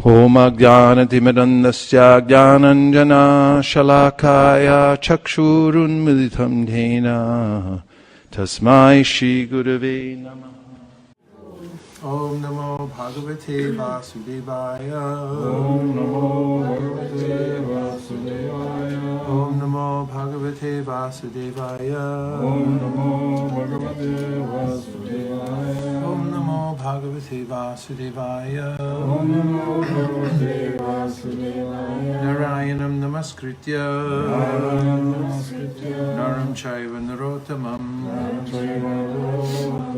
Om Ajnanatimirandasya Jnananjana Shalakaya Chakshurunmilitam Dhena Tasmai Shri Gurave Namah. Om Namo Bhagavate Vasudevaya. Om Namo Bhagavate Vasudevaya. Om Namo Bhagavate Vasudevaya. Om Namo Bhagavate Vasudevaya. Om Namo Bhagavate Vasudevaya. Om Namo Bhagavate Vasudevaya. Narayanam Namaskritya. Naram Chaiva Narottamam.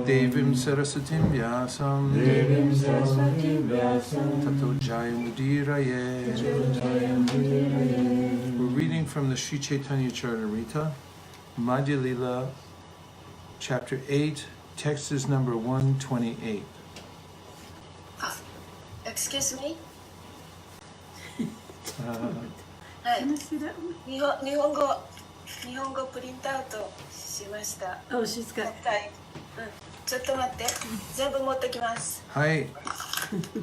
Devim Sarasatim Vyasam. Tato Jayamudiraye. We're reading from the Sri Chaitanya Charitamrita, Madhya Lila, chapter 8, text is number 128. Excuse me? はい、日本語プリントアウトしました。お静か。ちょっと待って、全部持ってきます。はい。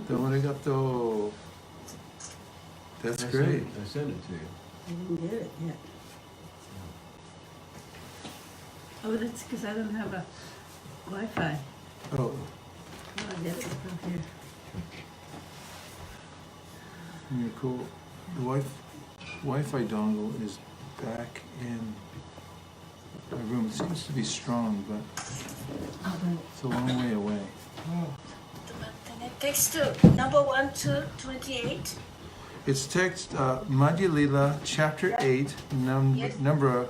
どうもありがとう。That's great. I sent it to you. I didn't get it yet. Oh, that's because I don't have a Wi-Fi. Oh, I'll get it from here. you're cool. The Wi-Fi dongle is back in my room. It seems to be strong, but it's a long way away. ちょっと待ってね。テキスト number 1 to 28. It's text Madhya Lila, chapter 8, Yes. number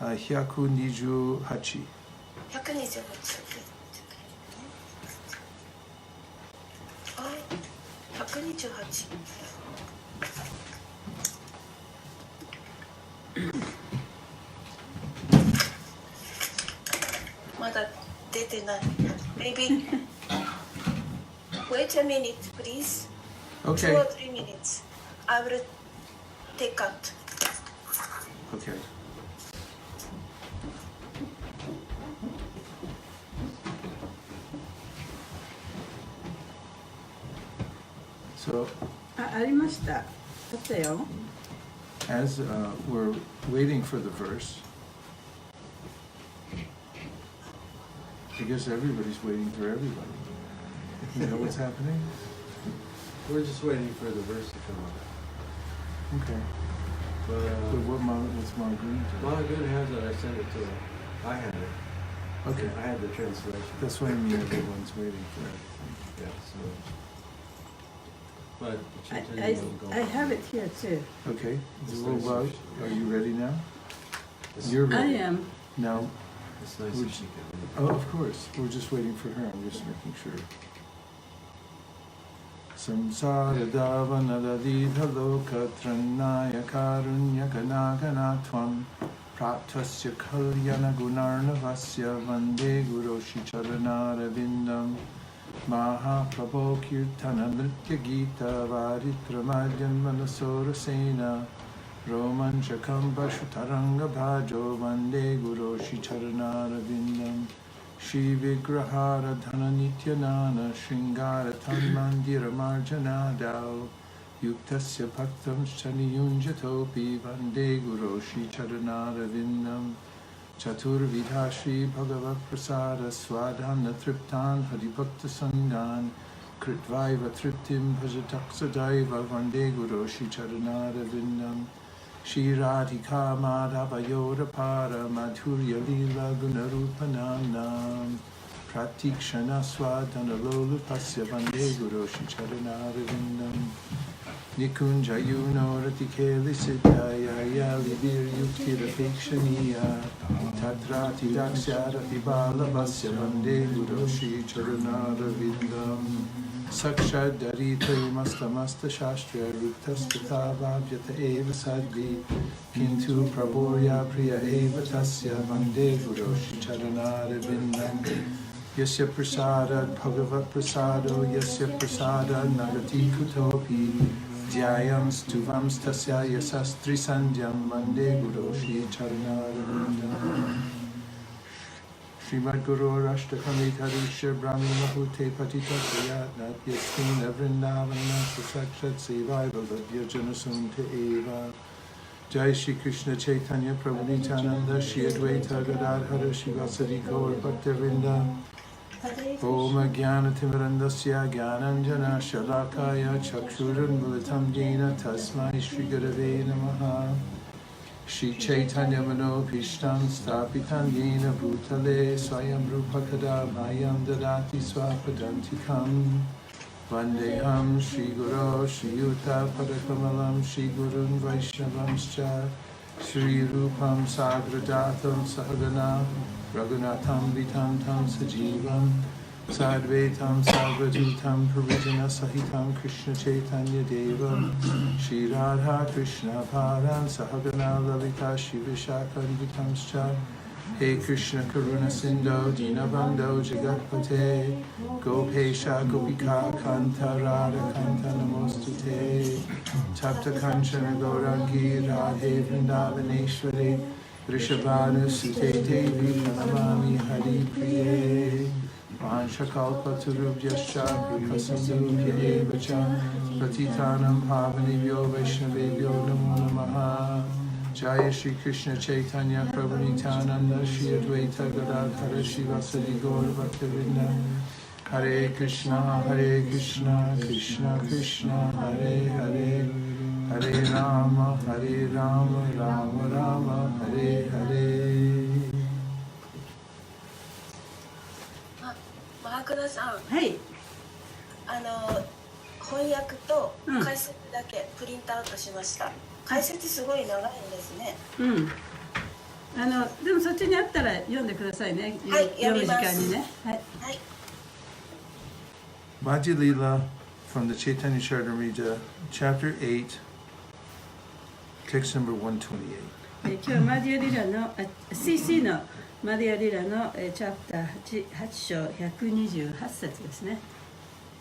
128. 128. あ、128。まだ出てない。Maybe wait a minute, please. 2 Okay. or 3 minutes. I will take out. Okay. So, ありました。あったよ。 as we're waiting for the verse, I guess everybody's waiting for everybody. You know what's happening? We're just waiting for the verse to come up. Okay. But So what's Marguerite doing? Good has it. I sent it to her. I had it. Okay. I had the translation. That's why I mean everyone's waiting for it. Yeah. So. But I have it here too. Okay. Well, are you ready now? It's, You're I ready. am. Now, it's nice if she can. oh, of course. We're just waiting for her. I'm just making sure. Samsara davanadadidha loka trannaya karunya ganaganatvam praptasya kalyana gunarnavasya vande guroshi charanarvindam Mahaprabho kirtana nritya gita varitramadyan manasorasena romanchakam vashutaranga bhajo vande guroshi charanarvindam Shri Vigrahara Dhana Nityanana Shringara Tanmandira Marjana Dao Yuktasya Bhaktam Shaniyunjatopi Vande Guru Shri Charanara Vindam Chaturvidha Shri Bhagavat Prasada Swadhana Triptan Hadibhakta Sangan Kritvaiva Triptim Bhajataksa Daiva Vande Guru Shri Charanara Vindam Shri Radhika Madhava Yodapara Madhurya Lila Gunarupanam Pratikshana Swadhana Lolupasya Vande Guru Shri Charanarvindam Nikunja Yuno Ratikeli Siddhaya Yali Vir Yuktira Pekshaniya Tatrati Dakshara Vibala Vasya Vande Guru Shri Charanarvindam Sakshad Darita Mastamasta Shastra Ruptastata Vabhyata Eva Sadvi Kintu Prabhurya Priya Eva Tasya Vande Guru Shri Charanarvindam Yasya Prasada Bhagavat Prasado Yasya Prasada Nagati Kutopi Dhyayam Stuvam Stasya Yasastri Sandhyam Vande Guru Shri Charanarvindam Srimad Guru Rashtakamitarisha Brahmi Mahute Patita Priyat Natyastina Vrindavana Sakshat Sevai Bhavadya Janasunta Eva Jai Shri Krishna Chaitanya Prabhu Nityananda Shri Advaita Gadadhara Shivasari Gaur Bhaktavinda Om Jnana Timirandasya Jnananjana Shalakaya Chakshuran Bulitam Jena Tasmai Shri Gurave Namaha Shri Chaitanya Mano Pishtam Stapitam Yena Bhutale Swayam Rupakada Mayam Dadati Swapadantikam Vandeham Shri Guru Shri Yuta Padakamalam Shri Gurun Vaishnavamscha Shri Rupam Sagradatam Sahagana Raghunatham Vitam Tam Sajivam Sadvetam Sagradutam Parijana Sahitam Krishna Chaitanya Devam Shri Radha Krishna Param Sahagana Lalita Shivashakam Vitamscha He Krishna Karuna Sindho Dinabandho Jagatpate Gopesha Gopika Kanta Radha Kanta Namostute Tapta Kanchana Gaurangi Radhe Vrindavaneshwari Rishabhanu Sute Devi Pranamami Hari Priye Vanshakalpa Turubhyascha Kripasindhubhya Evacha Patitanam Pavanebhyo Vaishnavebhyo Namo Namaha Jaya Shri Krishna Chaitanya Prabhu Nityananda Shri Advaita Gadadhara Shivasari Gaur Bhaktavinda Hare Krishna Krishna Krishna Hare Hare Hare Rama Rama Rama Hare Hare マハクナさん、はい翻訳と解説だけプリントアウトしました。解説すごい長いんですね。でもそっちにあったら読んでくださいね。はい、読む時読みます。間にね。はい。はい。 Madhya Lila from the Chaitanya Charitamrita, chapter 8, text number 128. 今日はマディアリラのCC のマディアリラのチャプター 8章128節ですね。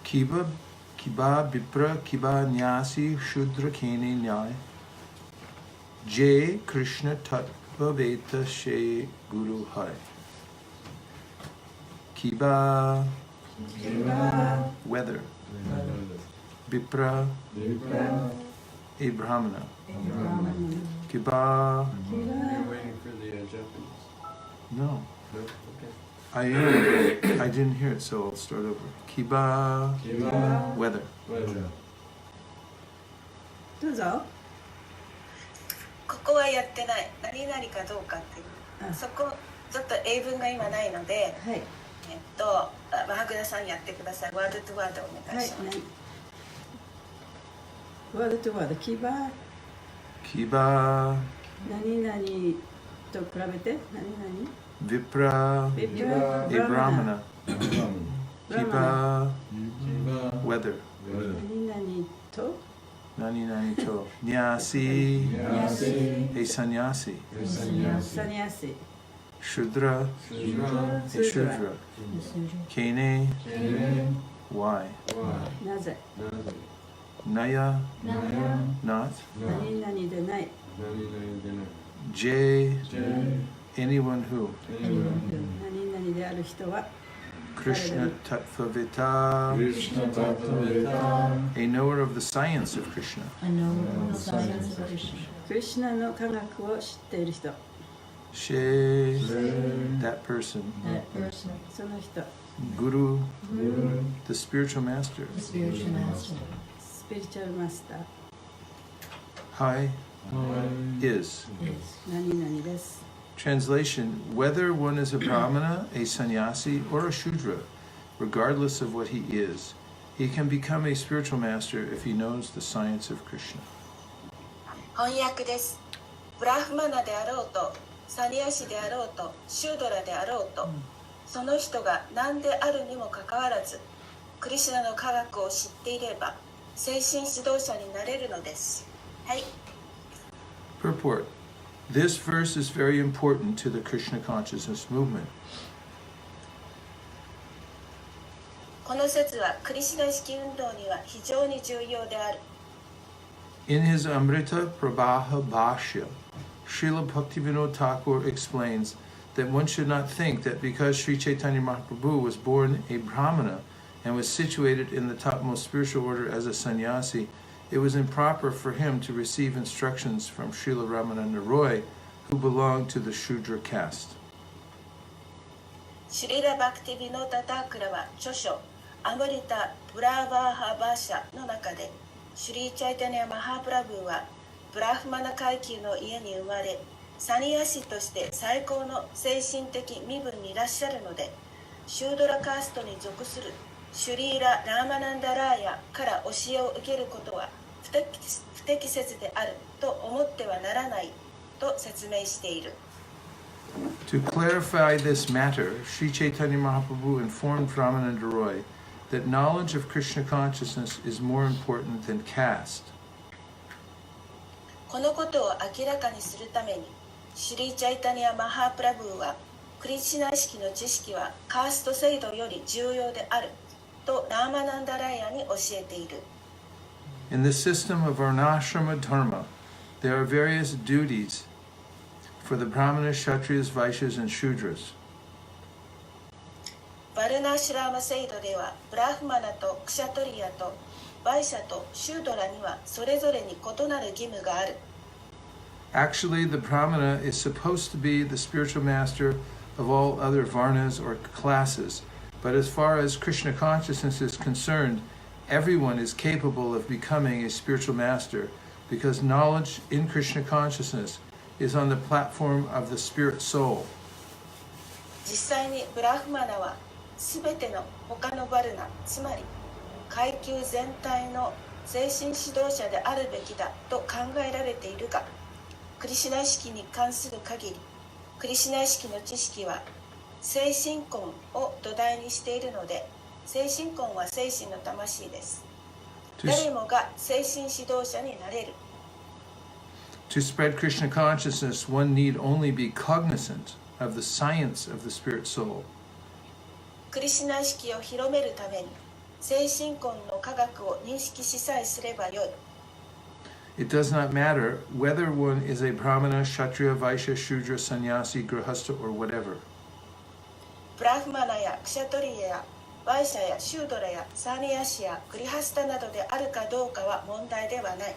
Kiba Bipra Kiba Nyasi Shudra Kene Nyai Jai Krishna Tattva Veta She Guru Hai Kiba Weather Bipra A Brahmana Kiba You're waiting for the Japanese. No, No? Okay. I am. I didn't hear it, so I'll start over. Kiba Weather. Weather. どうぞ。ここはやってない。何々かどうかっていう。そこちょっと英文が今ないので、はい。マハクナさんやってください。ワードトゥワードお願いします。ワードトゥワード、キバKiba何々と比べて何々 Vipra Vipra A Brahmana Brahmana Kiba Weather 何々と Nani Nani To Nyasi A Sannyasi Sannyasi Shudra A Shudra Kene Why なぜ Naya Not 何々でない J Anyone who 何々である人は Krishna Tattvavita A knower of the science of Krishna クリシュナの科学を知っている人 She That person その人 Guru The spiritual master スピリチュアルマスター Hi Is 何々です Translation Whether one is a Brahmana, a sannyasi, or a Shudra, regardless of what he is, he can become a spiritual master if he knows the science of Krishna. 翻訳です。ブラフマナであろうと、サニヤシであろうと、シュードラであろうと、その人が何であるにもかかわらず、クリシュナの科学を知っていれば、精神指導者になれるのです。はい。Purport This verse is very important to the Krishna consciousness movement. この説はクリシュナ意識運動には非常に重要である。In his Amrita Prabha Bhashya, Srila Bhaktivinoda Thakur explains that one should not think that because Sri Chaitanya Mahaprabhu was born a Brahmana and was situated in the topmost spiritual order as a sannyasi, it was improper for him to receive instructions from Srila Ramananda Roy, who belonged to the Shudra caste. シュリラ・バクティ・ビノータ・タークラは著書アムリタ・ブラーバーハ・バーシャの中で、シュリー・チャイタニア・マハプラブーはブラフマナ階級の家に生まれ、サニヤシとして最高の精神的身分にいらっしゃるので、シュードラカーストに属するシュリーラ・ラーマナンダラーヤから教えを受けることは不適切であると思ってはならないと説明している。To clarify this matter, Sri Chaitanya Mahaprabhu informed Ramananda Roy that knowledge of Krishna consciousness is more important than caste. このことを明らかにするために、シュリー・チャイタニア・マハプラブーは、クリシュナ意識の知識はカースト制度より重要であるとラーマナンダライヤに教えている。In the system of Varnashrama Dharma, there are various duties for the Brahmanas, Kshatriyas, Vaishyas, and Shudras. バルナーシュラーマ制度では、ブラフマナとクシャトリアとバイシャとシュードラにはそれぞれに異なる義務がある。Actually, the Brahmana is supposed to be the spiritual master of all other Varnas or classes, but as far as Krishna consciousness is concerned, everyone is capable of becoming a spiritual master because knowledge in Krishna consciousness is on the platform of the spirit soul. 実際にブラフマナはすべての他のバルナ、つまり階級全体の精神指導者であるべきだと考えられているが、クリシュナ意識に関する限り、クリシュナ意識の知識は精神根を土台にしているので、精神根は精神の魂です。誰もが精神指導者になれる。To spread Krishna consciousness, one need only be cognizant of the science of the spirit soul. クリシュナ意識を広めるために、精神根の科学を認識しさえすればよい。It does not matter whether one is a Brahmana, Kshatriya, Vaishya, Shudra, Sannyasi, Grihastha, or whatever. ブラフマナやクシャトリヤやバイシャやシュードラやサーニヤシやグリハスタなどであるかどうかは問題ではない。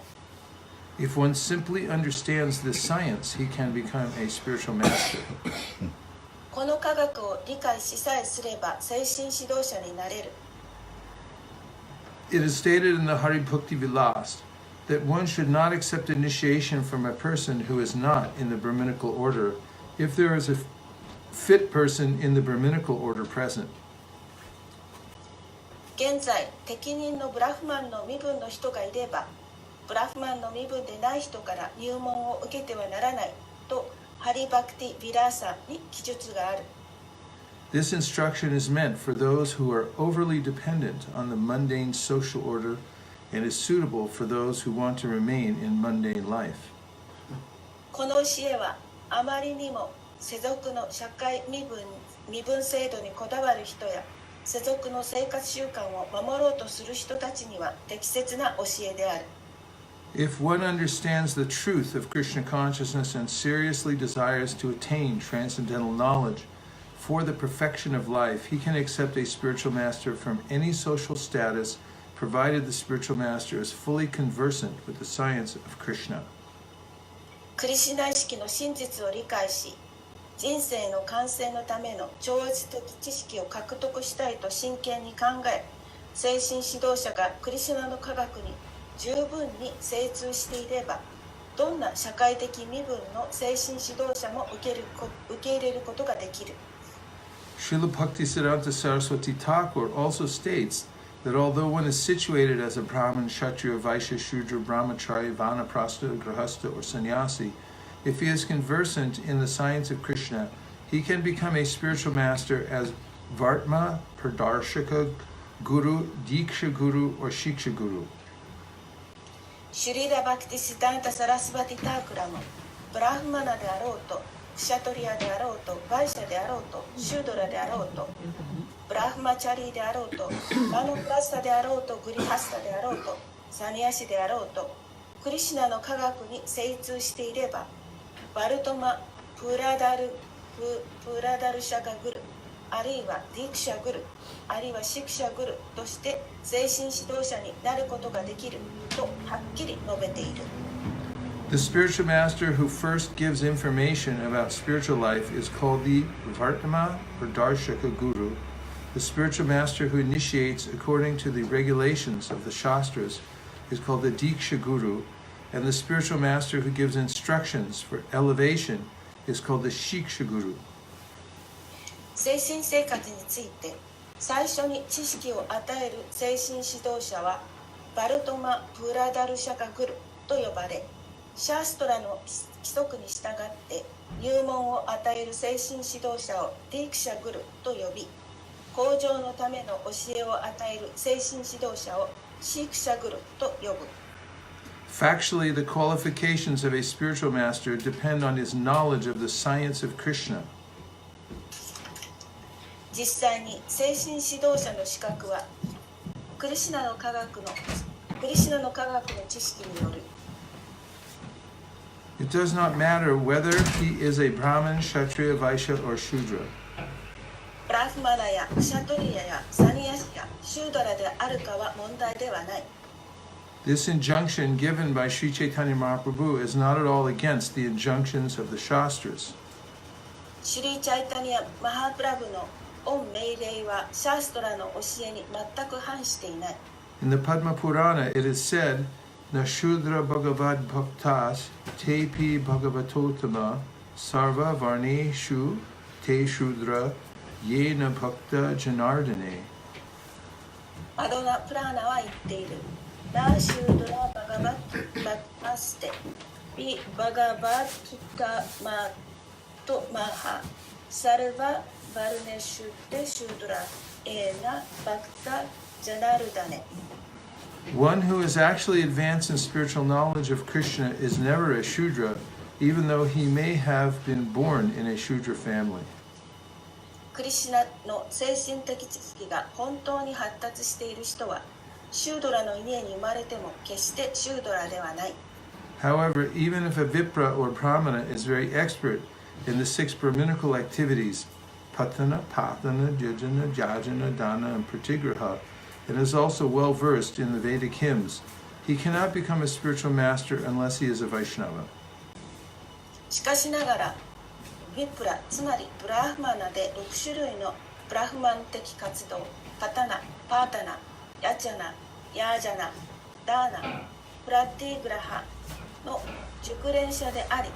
If one simply understands this science, he can become a spiritual master. この科学を理解しさえすれば精神指導者になれる。It is stated in the Haribhakti Vilas that one should not accept initiation from a person who is not in the Brahminical order if there is a fit person in the Brahminical order present. 現在、適任のブラフマンの身分の人がいれば、ブラフマンの身分でない人から入門を受けてはならないとハリバクティ・ヴィラーサに記述がある。This instruction is meant for those who are overly dependent on the mundane social order and is suitable for those who want to remain in mundane life. この教えはあまりにも世俗の社会身分制度にこだわる人や世俗の生活習慣を守ろうとする人たちには適切な教えである。If one understands the truth of Krishna consciousness and seriously desires to attain transcendental knowledge for the perfection of life, he can accept a spiritual master from any social status, provided the spiritual master is fully conversant with the science of Krishna. クリシュナ意識の真実を理解し、人生の完成のための超越的知識を獲得したいと真剣に考え、精神指導者がクリシュナの科学に十分に精通していれば、どんな社会的身分の精神指導者も受け入れることができる。Srila Bhaktisiddhanta Saraswati Thakur also states that although one is situated as a Brahmin, Kshatriya, Vaishya, Shudra, Brahmachari, Vanaprastha, Grihastha, or Sannyasi, if he is conversant in the science of Krishna, he can become a spiritual master as Vartma, Pradarshaka, Guru, Diksha Guru, or Shiksha Guru. シュリーラ・バクティシダンタ・サラスバティ・タークラも、ブラフマナであろうと、クシャトリアであろうと、バイシャであろうと、シュードラであろうと、ブラフマチャリーであろうと、バノプラスタであろうと、グリハスタであろうと、サニヤシであろうと、クリシュナの科学に精通していれば、バルトマ・プラダルプラダルシャカグル、あるいはディクシャグル、あるいはシクシャグルとして精神指導者になることができるとはっきり述べている。The spiritual master who first gives information about spiritual life is called the Vartama or Darshaka Guru. The spiritual master who initiates according to the regulations of the Shastras is called the Diksha Guru, and the spiritual master who gives instructions for elevation is called the Shiksha Guru. 精神生活について最初に知識を与える精神指導者はバルトマ・プラダルシャカグルと呼ばれ、シャーストラの規則に従って入門を与える精神指導者をディクシャグルと呼び、向上のための教えを与える精神指導者をシークシャグルと呼ぶ。Factually, the qualifications of a spiritual master depend on his knowledge of the science of Krishna. 実際に精神指導者の資格はクリシュナの科学の知識による。It does not matter whether he is a Brahmin, Kshatriya, Vaishya, or Shudra. ブラフマナやクシャトリヤやサニヤシやシュードラであるかは問題ではない。This injunction given by Sri Chaitanya Mahaprabhu is not at all against the injunctions of the Shastras. シュリー・チャイタニア・マハプラブの御命令はシャーストラの教えに全く反していない。In the Padma Purana, it is said, Na Shudra Bhagavad Bhaktas Tepi Bhagavatotama Sarva Varneshu Te Shudra Yena Bhakta Janardane. マドナ・プラーナは言っている。ナシュードラ・バガバッバッタステビ・バガバッタマトマハサルバ・バルネシュテ・シュードラエーナ・バクタ・ジャナルダネ。One who is actually advanced in spiritual knowledge of Krishna is never a Shudra, even though he may have been born in a Shudra family. クリシュナの精神的知識が本当に発達している人はシュードラの家に生まれても決してシュードラではない。However, even if a Vipra or Brahmana is very expert in the 6 Brahminical activities, Patana, Patana, Jajana, Jajana, Dana, and Pratigraha, and is also well versed in the Vedic hymns, he cannot become a spiritual master unless he is a Vaishnava. しかしながらヴィプラ、つまりブラフマナで6種類のブラフマン的活動、パタナ、パータナ、ヤチャナ、ヤージャナ、ダーナ、プラティグラハの熟練者であり、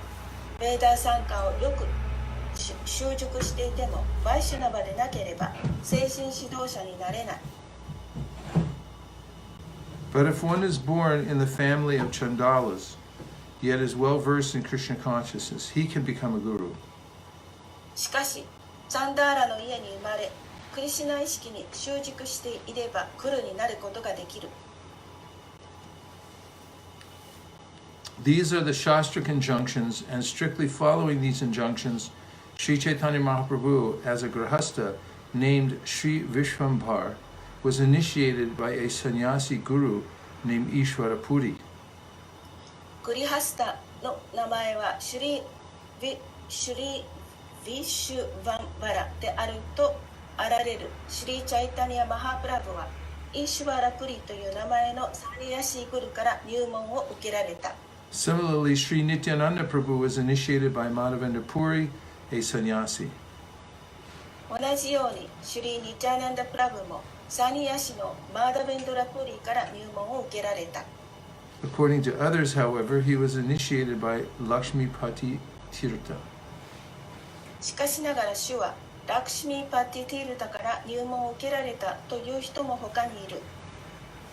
ベーダー参加をよく習熟していてもバイシュナバでなければ精神指導者になれない。But if one is born in the family of Chandalas, yet is well versed in Krishna consciousness, he can become a guru. しかし、チャンダーラの家に生まれ、クリシュナ意識に習熟していればグルになることができる。These are the Shastra conjunctions, and strictly following these injunctions, Sri Chaitanya Mahaprabhu, as a grahasta named Sri Vishvambhar, was initiated by a sannyasi guru named Ishvara Puri. グリハスタの名前はシュリヴィシュヴァンバラであるとあられるシュリー・チャイタニア・マハプラブはイーシュバラプリという名前のサニヤシーグルから入門を受けられた。Similarly, Sri Nityananda Prabhu was initiated by Madhavendra Puri, a sannyasi. 同じようにシュリー・ニティアナンダ・プラブもサニヤシのマーダベンドラプリから入門を受けられた。According to others, however, he was initiated by Lakshmipati Tirtha. しかしながら主はラクシミーパティティルタから入門を受けられたという人も他にいる。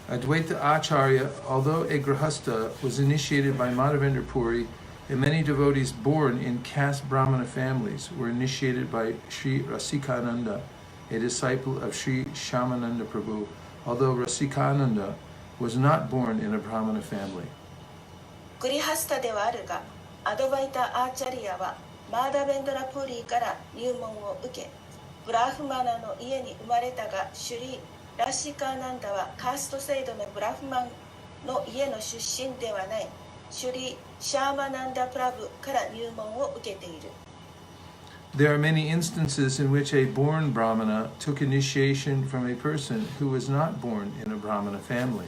Advaita Acharya, although a grahasta, was initiated by Madhavendra Puri, and many devotees born in caste Brahmana families were initiated by Sri Rasikananda, a disciple of Sri Shyamananda Prabhu, although Rasikananda was not born in a Brahmana family. グリハスタではあるが、アドバイタ・アーチャリアはマーダベンドラプーリーから入門を受け、ブラフマナの家に生まれたが、シュリー・ラシカーナンダはカースト制度のブラフマンの家の出身ではない、シュリー・シャーマナンダ・プラブから入門を受けている。There are many instances in which a born Brahmana took initiation from a person who was not born in a Brahmana family.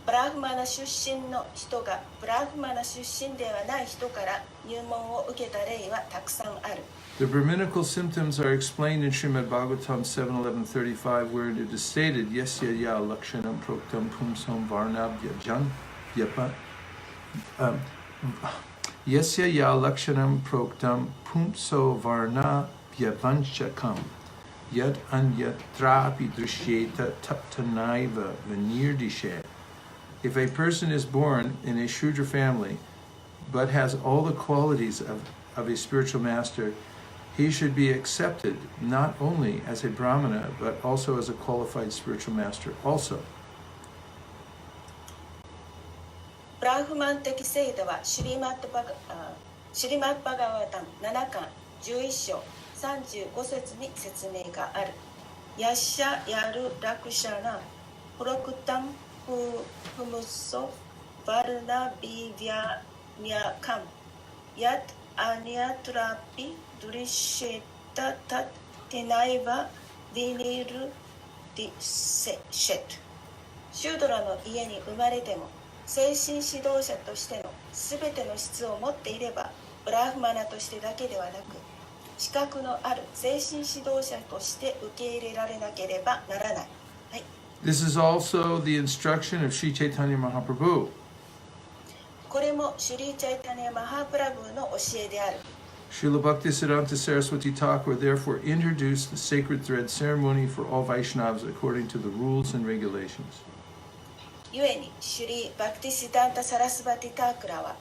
ブラフマナ出身の人がブラフマナ出身ではない人から入門を受けた例はたくさんある。The Brahminical symptoms are explained in Srimad Bhagavatam 7.11.35, where it is stated, Yasya ya lakshanam proktam pumsam varnabhya jan vyapa. Yasya ya lakshanam proktam pumso varna vyavanchakam yad anyatrapi drishyeta taptanaiva vanirdishe. If a person is born in a Shudra family but has all the qualities of a spiritual master, he should be accepted not only as a Brahmana but also as a qualified spiritual master also. ブラフマン的制度はシュリマッバガワタン7巻11章35節に説明がある。ヤッシャヤルラクシャナプロクタンフムソバルナビヴィアミャカンヤトアニアトラピドリシェタタテナイバディニルディセシェト。シュードラの家に生まれても精神指導者としてのすべての質を持っていればブラフマナとしてだけではなく資格のある精神指導者として受け入れられなければならない。はい。This is also the instruction of Sri Chaitanya Mahaprabhu. これもシュリー・チャイタニア・マハープラブーの教えである。Srila Bhaktisiddhanta Saraswati Thakur therefore introduced the sacred thread ceremony for all Vaishnavas according to the rules and regulations. ゆえにシュリー・バクティシダンタ・サラスバティ・タークラは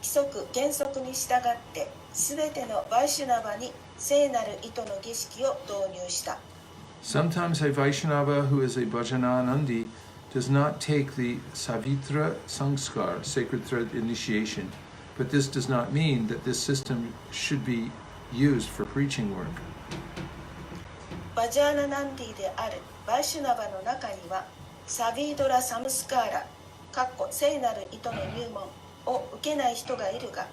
規則原則に従ってすべてのバイシュナバに聖なる糸の儀式を導入した。Sometimes a Vaishnava who is a Bhajananandi does not take the Savitra Sanskar, sacred thread initiation, but this does not mean that this system should be used for preaching work. バジャーナナンディであるバイシュナバの中にはサビードラ・サムスカーラ聖なる糸の入門を受けない人がいるが、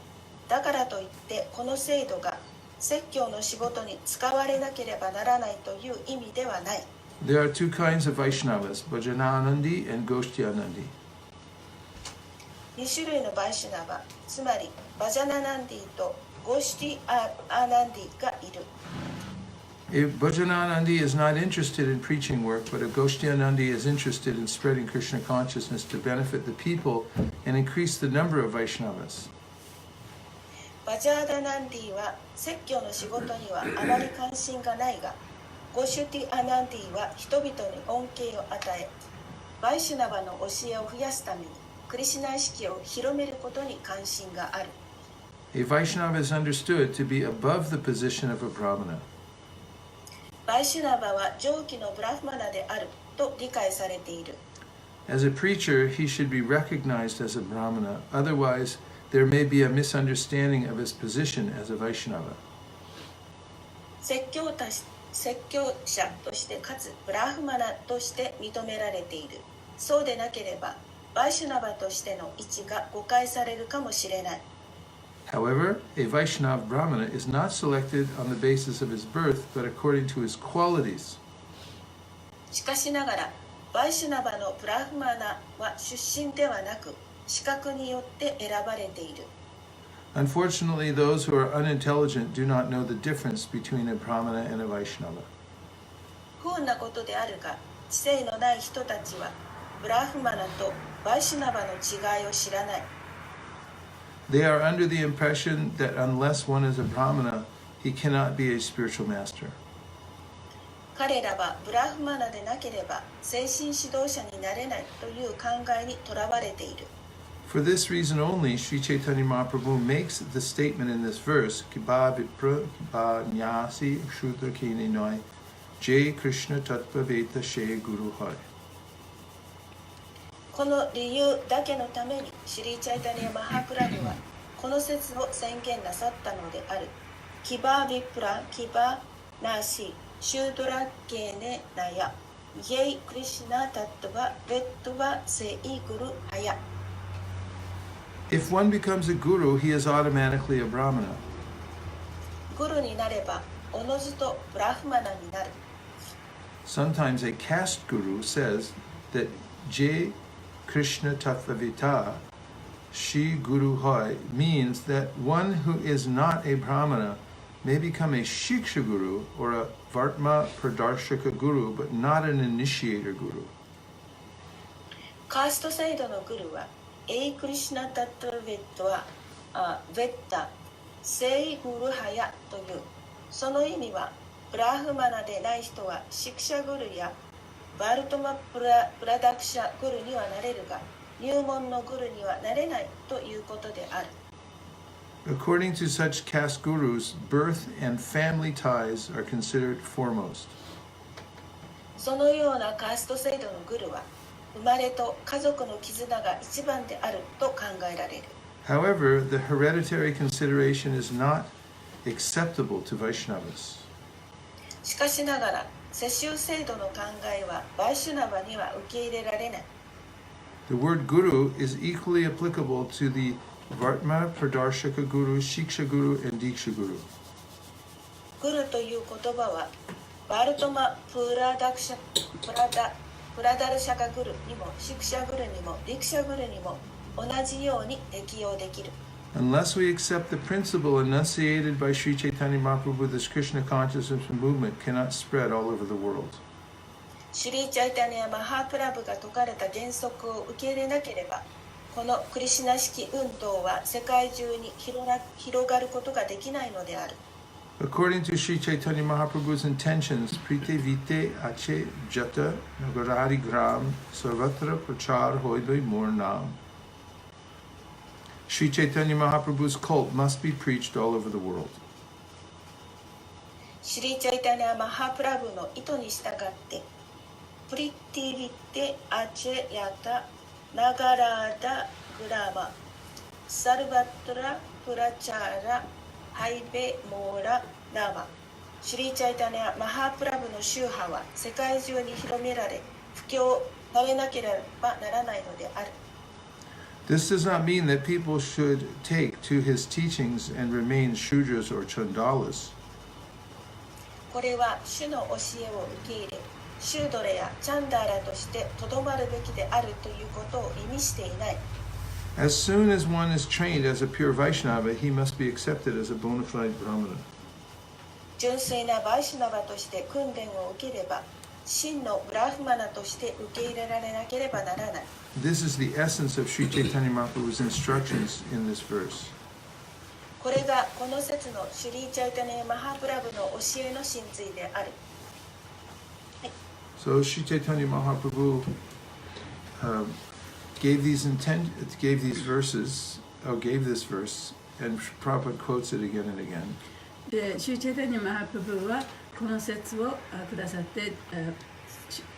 だからといってこの制度が説教の仕事に使われなければならないという意味ではない。There are two kinds of Vaishnavas, Bhajananandi and Goshtyanandi. 2種類のバイシュナバ、つまりバジャナナンディとゴシティアナンディがいる。A Bhajananandi is not interested in preaching work, but a Goshtyanandi is interested in spreading Krishna consciousness to benefit the people and increase the number of Vaishnavas. バジャーナナンディは説教の仕事にはあまり関心がないが、ゴシュティアナンディは人々に恩恵を与え、バイシュナバの教えを増やすためにクリシュナ意識を広めることに関心がある。A Vaishnava is understood to be above the position of a Brahmana. バイシュナバは上記のブラフマナであると理解されている。As a preacher, he should be recognized as a Brahmana, otherwise there may be a misunderstanding of his position as a Vaishnava. 説教者としてかつブラフマナとして認められている。そうでなければバイシュナバとしての位置が誤解されるかもしれない。However, a Vaishnava Brahmana is not selected on the basis of his birth, but according to his qualities. しかしながらバイシュナバのブラフマナは出身ではなく資格によって選ばれている。Unfortunately, those who are unintelligent do not know the difference between a Brahmana and a Vaishnava. 不運なことであるが、知性のない人たちはブラフマナとバイシュナバの違いを知らない。They are under the impression that unless one is a Brahmana, he cannot be a spiritual master. 彼らはブラフマナでなければ精神指導者になれないという考えにとらわれている。For this reason only, Sri Chaitanya Mahaprabhu makes the statement in this verse, Kiba Vipra Kiba Nyasi Shudra Kini Noi Jai Krishna Tattva Veta She Guru Hai. この理由だけのためにシリー・チャイタニア・マハプラブはこの説を宣言なさったのである。キバ・ビプラ・キバ・ナーシ・シュードラ・ケーネ・ナヤ・イェイ・クリシナ・タットバ・ベットバ・セイ・グル・ハヤ。If one becomes a guru, he is automatically a Brahmana. グルになればおのずとブラフマナになる。 Sometimes a caste guru says that J. Krishna Tattvavita Shi Guru Hoy means that one who is not a Brahmana may become a Shiksha Guru or a Vartma Pradarshaka Guru, but not an initiator Guru. カースト制度のグルはエイクリシュナタットヴェットはヴェッタセイグルハヤという。その意味はブラフマナでない人はシクシャグルやバルトマプラダクシャグルにはなれるが入門のグルにはなれないということである。 According to such caste gurus, birth and family ties are considered foremost. そのようなカースト制度のグルは生まれと家族の絆が一番であると考えられる。 However, the hereditary consideration is not acceptable to Vaishnavas. しかしながら世襲制度の考えはバイシュナバには受け入れられない。 The word guru is equally applicable to the Vartma, Pradarshaka Guru, Shiksha Guru, and Diksha Guru. グルという言葉はバルトマプラダルシャカグルにもシクシャグルにもディクシャグルにも同じように適用できる。 Unless we accept the principle enunciated by Sri Chaitanya Mahaprabhu, this Krishna consciousness movement cannot spread all over the world. シュリー・チャイタニア・マハープラブが説かれた原則を受け入れなければ、このクリシュナ式運動は世界中に広がることができないのである。 According to Sri Chaitanya Mahaprabhu's intentions, Prite Vite Ache Jata Nagarari Gram Sarvatra Prachar Hoidoi Murnam. Sri Chaitanya Mahaprabhu's cult must be preached all over the world. シュリー・チャイタニア・マハープラブの意図に従ってプリティビテ・アチェ・ヤタ・ナガラーダ・グラマ・サルバトラ・プラチャーラ・ハイベ・モーラ・ナマ。シュリー・チャイタニア・マハープラブの宗派は世界中に広められ布教されなければならないのである。 This does not mean that people should take to his teachings and remain Shudras or Chandalas. これは主の教えを受け入れ、シュードレやチャンダーラとしてとどまるべきであるということを意味していない。 As soon as one is trained as a pure Vaishnava, he must be accepted as a bona fide Brahmana. 純粋なバイシュナバとして訓練を受ければ、真のブラフマナとして受け入れられなければならない。 This is the essence of Sri Chaitanya Mahaprabhu's instructions in this verse. これがこの説のシュリー・チャイタニア・マハープラブの教えの真髄である。 So Sri Chaitanya Mahaprabhu gave this verse, and Prabhupada quotes it again and again. で、シュリチャイタニア・マハプラブはこの説をくださって、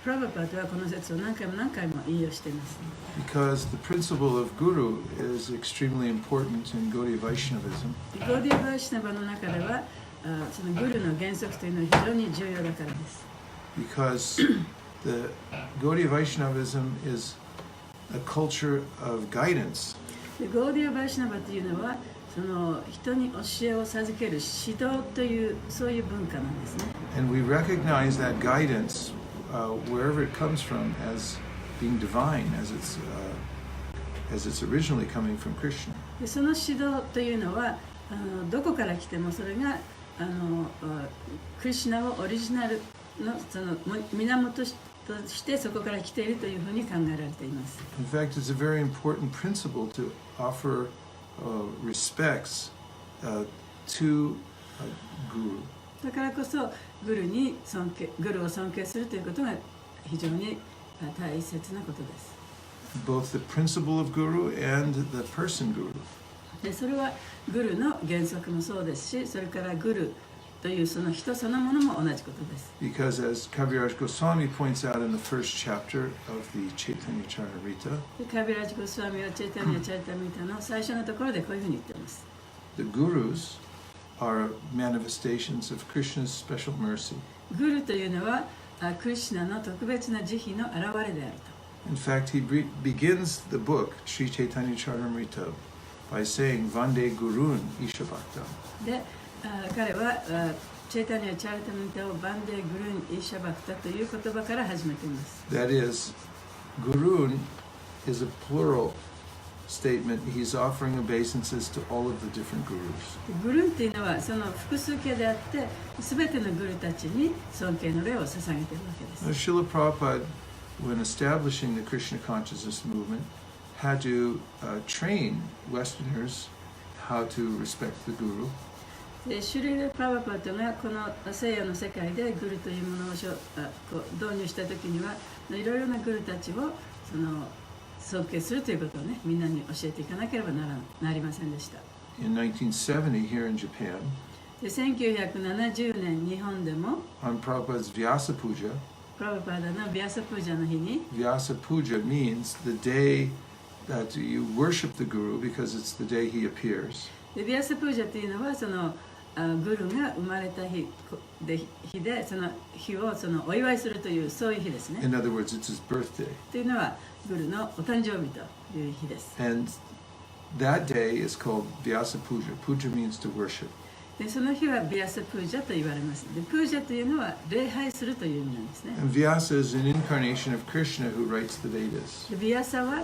プラブパートはこの説を何回も引用しています。Because the principle of Guru is extremely important in Gaudiya Vaishnavism. ゴーディア・バイシュナバの中ではそのグルの原則というのは非常に重要だからです。Because the Gaudiya Vaishnavism is a culture of guidance. でゴーディア・バイシュナバというのはその人に教えを授ける指導というそういう文化なんですね。And we recognize that guidance wherever it comes from as being divine, as it's originally coming from Krishna. でその指導というのはどこから来てもそれがクリシュナをオリジナルのその源としてそこから来ているというふうに考えられています。In fact, it's a very important principle to offer respects to a guru. だからこそグルを尊敬するということが非常に大切なことです。Both the principle of guru and the person guru. でそれはグルの原則もそうですし、それからグルというその人そのものも同じことです。Because as Kaviraj Goswami points out in the first chapter of the Chaitanya Charitamrita, カビラジ・ゴスワミはチェイタニア・チャリタミタの最初のところでこういうふうに言っています。the gurus are manifestations of Krishna's special mercy. グルというのはクリシュナの特別な慈悲の現れであると。In fact, he begins the book, Sri Chaitanya Charitamrita, by saying, Vande Gurun Isha Bhaktam. で、彼はチェイタニア・チャリタメンタをバンデ・グルーン・イシャバクタという言葉から始めています。That is, Gurun is a plural statement. He's offering obeisances to all of the different gurus. グルーンというのはその複数形であって、すべてのグルたちに尊敬の礼を捧げているわけです。Srila Prabhupada, when establishing the Krishna consciousness movement, had to train Westerners how to respect the guru. シュリル・プラバパートがこの西洋の世界でグルというものを導入したときには、いろいろなグルたちを尊敬するということをね、みんなに教えていかなければなりませんでした。In 1970, here in Japan, で1970年、日本でも on Prabhupada's Vyasa Puja, プラバパーダのビアサプージャの日に Vyasa Puja means the day that you worship the guru because it's the day he appears. でビアサプージャというのはそのグルが生まれた日でその日をお祝いするというそういう日ですね。 In other words, it's his birthday. というのはグルのお誕生日という日です。 And that day is called Vyasa Puja. Puja means to worship. でその日はビアサプージャと言われます。でプージャというのは礼拝するという意味なんですね。And Vyasa is an incarnation of Krishna who writes the Vedas. でビアサは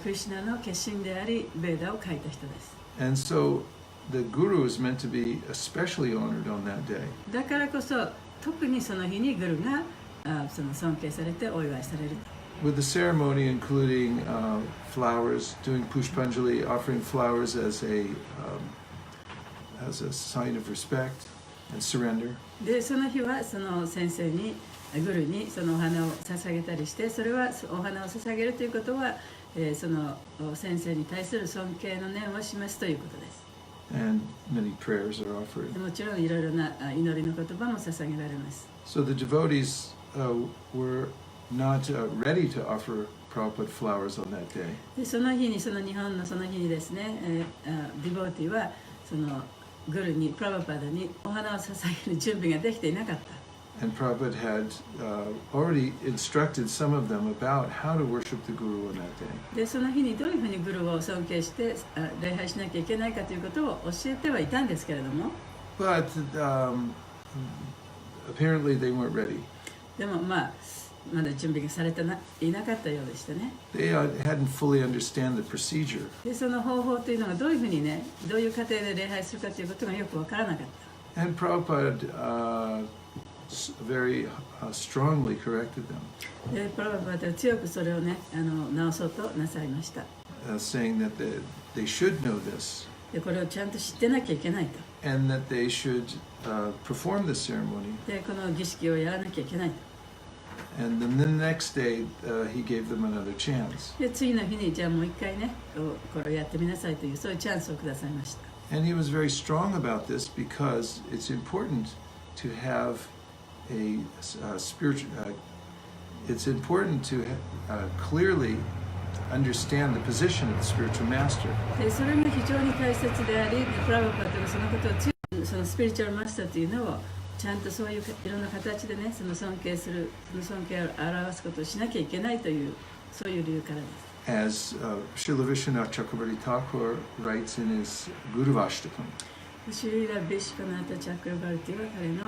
クリシュナの化身であり、ベーダを書いた人です。 And so the guru is meant to be especially honored on that day. だからこそ特にその日にグルが尊敬されてお祝いされる。With the ceremony including flowers, doing pushpanjali, offering flowers as a sign of respect and surrender. でその日はその先生にグルにそのお花を捧げたりして、それはお花を捧げるということは、その先生に対する尊敬の念を示すということです。And many prayers are offered. もちろんいろいろな祈りの言葉も捧げられます。So the devotees were not ready to offer Prabhupada flowers on that day. でその日に、その日本のその日にですね、ディボーティはそのグルに、プラバパダにお花を捧げる準備ができていなかった。And Prabhupada had already instructed some of them about how to worship the Guru on that day. でその日にどういうふうにグルを尊敬して礼拝しなきゃいけないかということを教えてはいたんですけれども、But apparently they weren't ready. でもまだ準備がされていなかったようでしたね。They hadn't fully understand the procedure. でその方法というのがどういうふうにね、どういう過程で礼拝するかということがよくわからなかった。And Prabhupada very strongly corrected them, でプラバパダは強くそれをね直そうとなさいました。saying that they should know this でこれをちゃんと知ってなきゃいけないと。and that they should perform the ceremony. でこの儀式をやらなきゃいけないと。And then the next day, he gave them another chance. で次の日にじゃあもう一回ねこれをやってみなさいというそういうチャンスをくださいました。 And he was very strong about this because it's important to have a spiritual. It's important to clearly understand the position of the spiritual master. でそれが非常に大切であり、プラバパダがそのことを強く、そのスピリチュアルマスターというのをちゃんとそういういろんな形でね、その尊敬する、その尊敬を表すことをしなきゃいけないというそういう理由からです。As Srila Vishwanath Chakravarti Thakur writes in his Guruvashtakam. シュリーラ・ビシュパナータ・チャクラバルティは彼の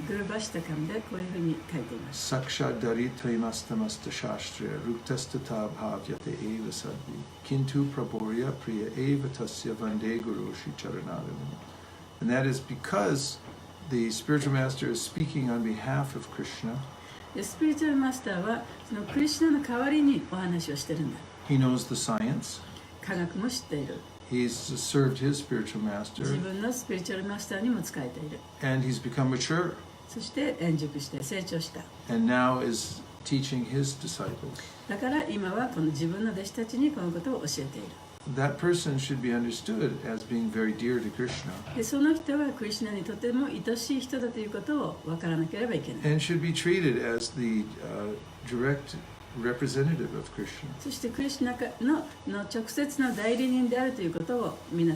グルバシタカムでこういうふうに書いています。Sakshadari Trimastamasta Shastriya Ruktastata Bhavyate Eva Sadvi Kintu Praborya Priya Eva Tasya Vande Guru Shri Charanaravinda. And that is because the spiritual master is speaking on behalf of Krishna. スピリチュアルマスターはそのクリシュナの代わりにお話をしてるんだ。He knows the science. 科学も知っている。He's served his spiritual master. 自分のスピリチュアルマスターにも仕えている。And he's become mature. そして円熟して成長した。And now is teaching his disciples. だから今はこの自分の弟子たちにこのことを教えている。That person should be understood as being very dear to Krishna. でその人はクリシュナにとても愛しい人だということを分からなければいけない。And should be treated as the direct representative of Krishna. そしてクリシュナの直接の代理人であるということをみんな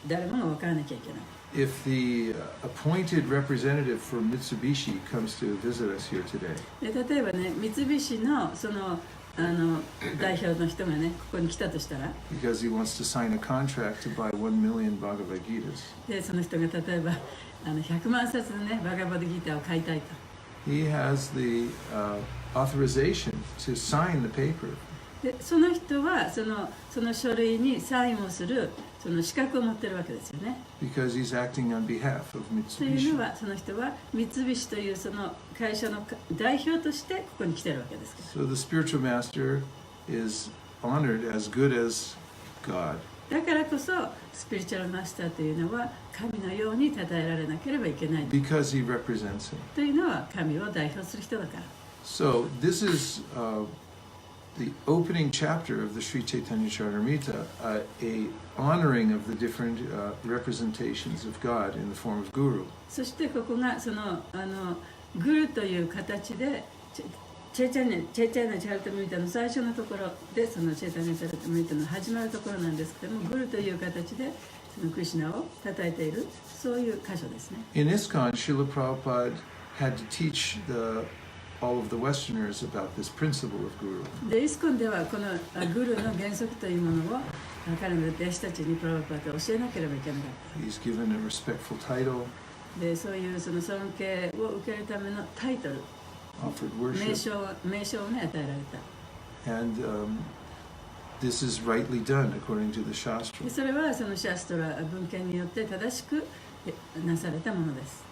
誰もが分からなきゃいけない。If the appointed representative for Mitsubishi comes to visit us here today, で例えばね、三菱のその代表の人がねここに来たとしたら、 because he wants to sign a contract to buy 1 million Bhagavad Gitas. でその人が例えば100万冊のねバガバドギーターを買いたいと。 He has the authorization to sign the paper. でその人はその書類にサインをするその資格を持ってるわけですよね。 Because he's acting on behalf of というの Mitsubishi. はその人は三菱というその会社の代表としてここに来てるわけですから。 So the spiritual master is honored as good as God. だからこそスピリチュアルマスターというのは神のように称えられなければいけない Because he represents him. というのは神を代表する人だから。 So this is the opening chapter of the Sri Chaitanya Charitamrita, a honoring of the different representations of God in the form of Guru. そしてここがそのグルという形でチェイチャイナ・チャルタムリタの最初のところでそのチェイチャイナ・チャルタムリタの始まるところなんですけども、グルという形でそのクリシュナを称えているそういう箇所ですね。 In ISKCON, Srila Prabhupada had to teach all of the Westerners about this principle of Guru. でイスコンではこのグルの原則というものを彼の弟子たちにプラバパーが教えなければいけなかっ He's given a respectful title, た。でそういうその尊敬を受けるためのタイトル、 offered 名 worship, 称をね与えられた。 and this is rightly done according to the で Shastra. それはそのシャストラ文献によって正しくなされたものです。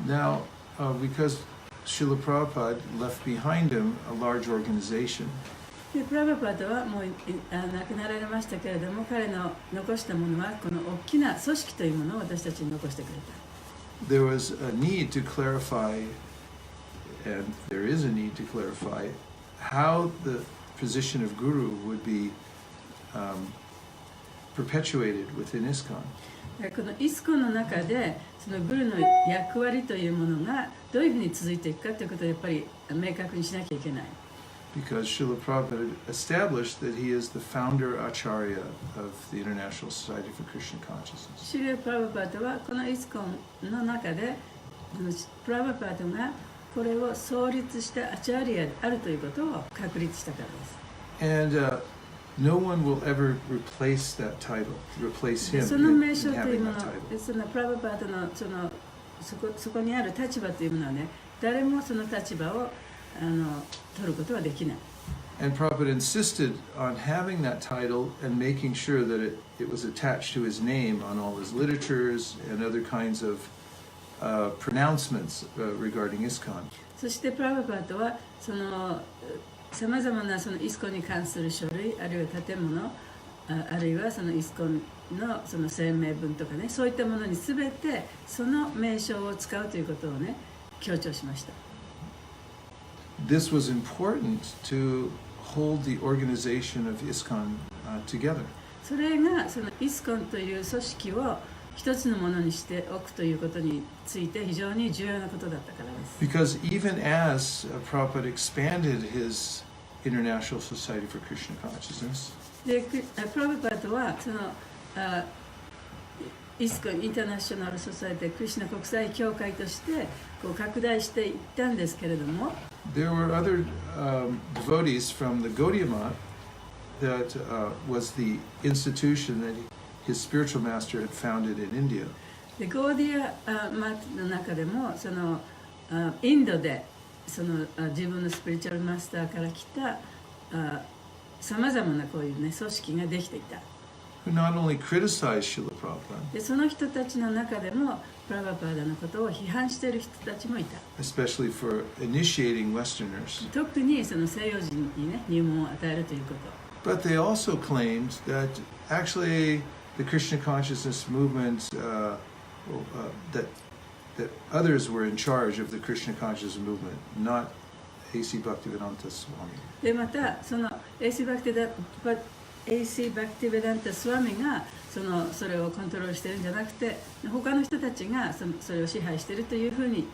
Now, because Srila Prabhupada left behind him a large organization, でプラバパートはもう亡くなられましたけれども、彼の残したものはこの大きな組織というものを私たちに残してくれた。 there was a need to clarify, and there is a need to clarify, how the position of Guru would be perpetuated within ISKCON. このイスコンの中でそのグルの役割というものがどういうふうに続いていくかということをやっぱり明確にしなきゃいけない。 Because Srila Prabhupada established that he is the founder acharya of the International Society for Krishna Consciousness. シュリア・プラバパートはこのイスコンの中でプラバパートがこれを創立したアチャリアであるということを確立したからです。 And no one will ever replace that title, replace him その in 名称という having も that の、 title. そのプラバパートのそこにある立場というものはね、誰もその立場を取ることはできない。 And Prabhupada insisted on having that title and making sure that it was attached to his name on all his literatures and other kinds of pronouncements regarding ISKCON. そしてプラバパートはそのさまざまなそのイスコンに関する書類、あるいは建物、あるいはそのイスコンのその声明文とかね、そういったものにすべてその名称を使うということをね強調しました。 This was important to hold the organization of ISKCON together. それがそのイスコンという組織を一つのものにしておくということについて非常に重要なことだったからです。 Because even as Prabhupada expanded his International Society for Krishna Consciousness, でプラバパートはそのイスコンインターナショナルソサイティクリシュナ国際協会としてこう拡大していったんですけれども、 there were other devotees from the Gaudiya Math that was the institution that his spiritual master had founded in India. でゴーディアマートの中でもそのインドでその自分のスピリチュアルマスターから来たさまざまなこういうね組織ができていた。 Who not only criticized Srila Prabhupada, でその人たちの中でもプラバパーダのことを批判している人たちもいた。 especially for initiating Westerners, 特にその西洋人にね入門を与えるということ。 but they also claimed that actually the Krishna consciousness movement, that others were in charge of the Krishna consciousness movement, not A.C. Bhaktivedanta Swami. でまたそのAC バクティベダンタスワミがそれをコントロールしてるんじゃなくて他の人たちがそれを支配しているというふうに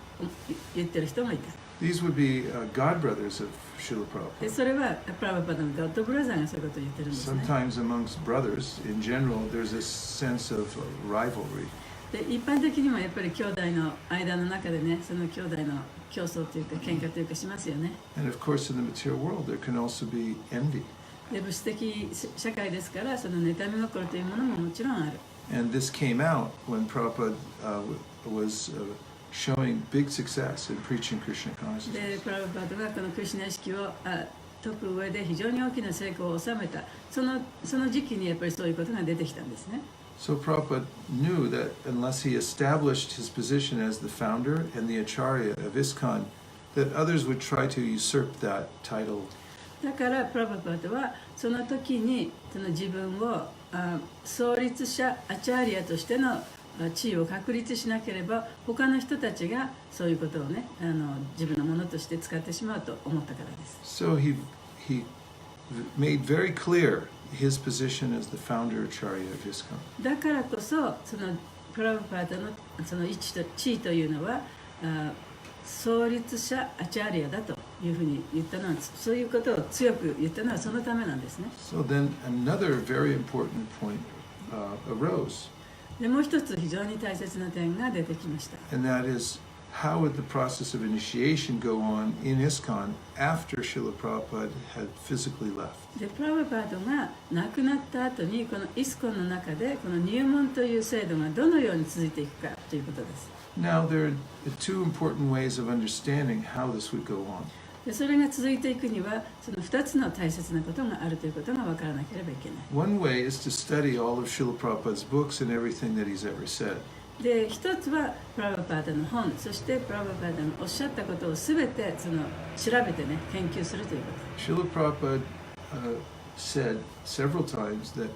言ってる人もいた。 These would be god brothers of Srila で Prabhupada. それはプラバパダのガッドブラザーがそういうことを言ってるんですね。 Sometimes amongst brothers, in general, there's a sense of rivalry. で一般的にもやっぱり兄弟の間の中でね、その兄弟の競争というか喧嘩というかしますよね。And of course, in the material world, there can also be envy. で物質的社会ですから、その妬み心というものももちろんある。And this came out when Prabhupada was showing big success in preaching Krishna で consciousness. プラブパートがこのクリシュナ意識を説く上で非常に大きな成功を収めた、その時期にやっぱりそういうことが出てきたんですね。So Prabhupada knew that unless he established his position as the founder and the acharya of ISKCON, that others would try to usurp that title. だからプラブパートはその時にその自分を創立者アチャーリアとしての地位を確立しなければ、他の人たちがそういうことをね、自分のものとして使ってしまうと思ったからです。So he made very clear his position as the founder acharya of ISKCON. だからこそ、そのプラブパートのその地位というのは創立者アチャーリアだというふうに言ったのは、そういうことを強く言ったのはそのためなんですね。So then another very important point arose, でもう一つ非常に大切な点が出てきました。and that is how would the process of initiation go on in ISKCON after Srila Prabhupada had physically left? でプラブパートが亡くなった後にこのイスコンの中でこの入門という制度がどのように続いていくかということです。Now there are two important ways of understanding how this would go on. でそれが続いていくにはその2つの大切なことがあるということが分からなければいけない。One way is to study all of Srila Prabhupada's books and everything that he's ever said. で一つはプラブパートの本、そしてプラブパートのおっしゃったことをすべて調べてね、研究するということ。Srila Prabhupada said several times that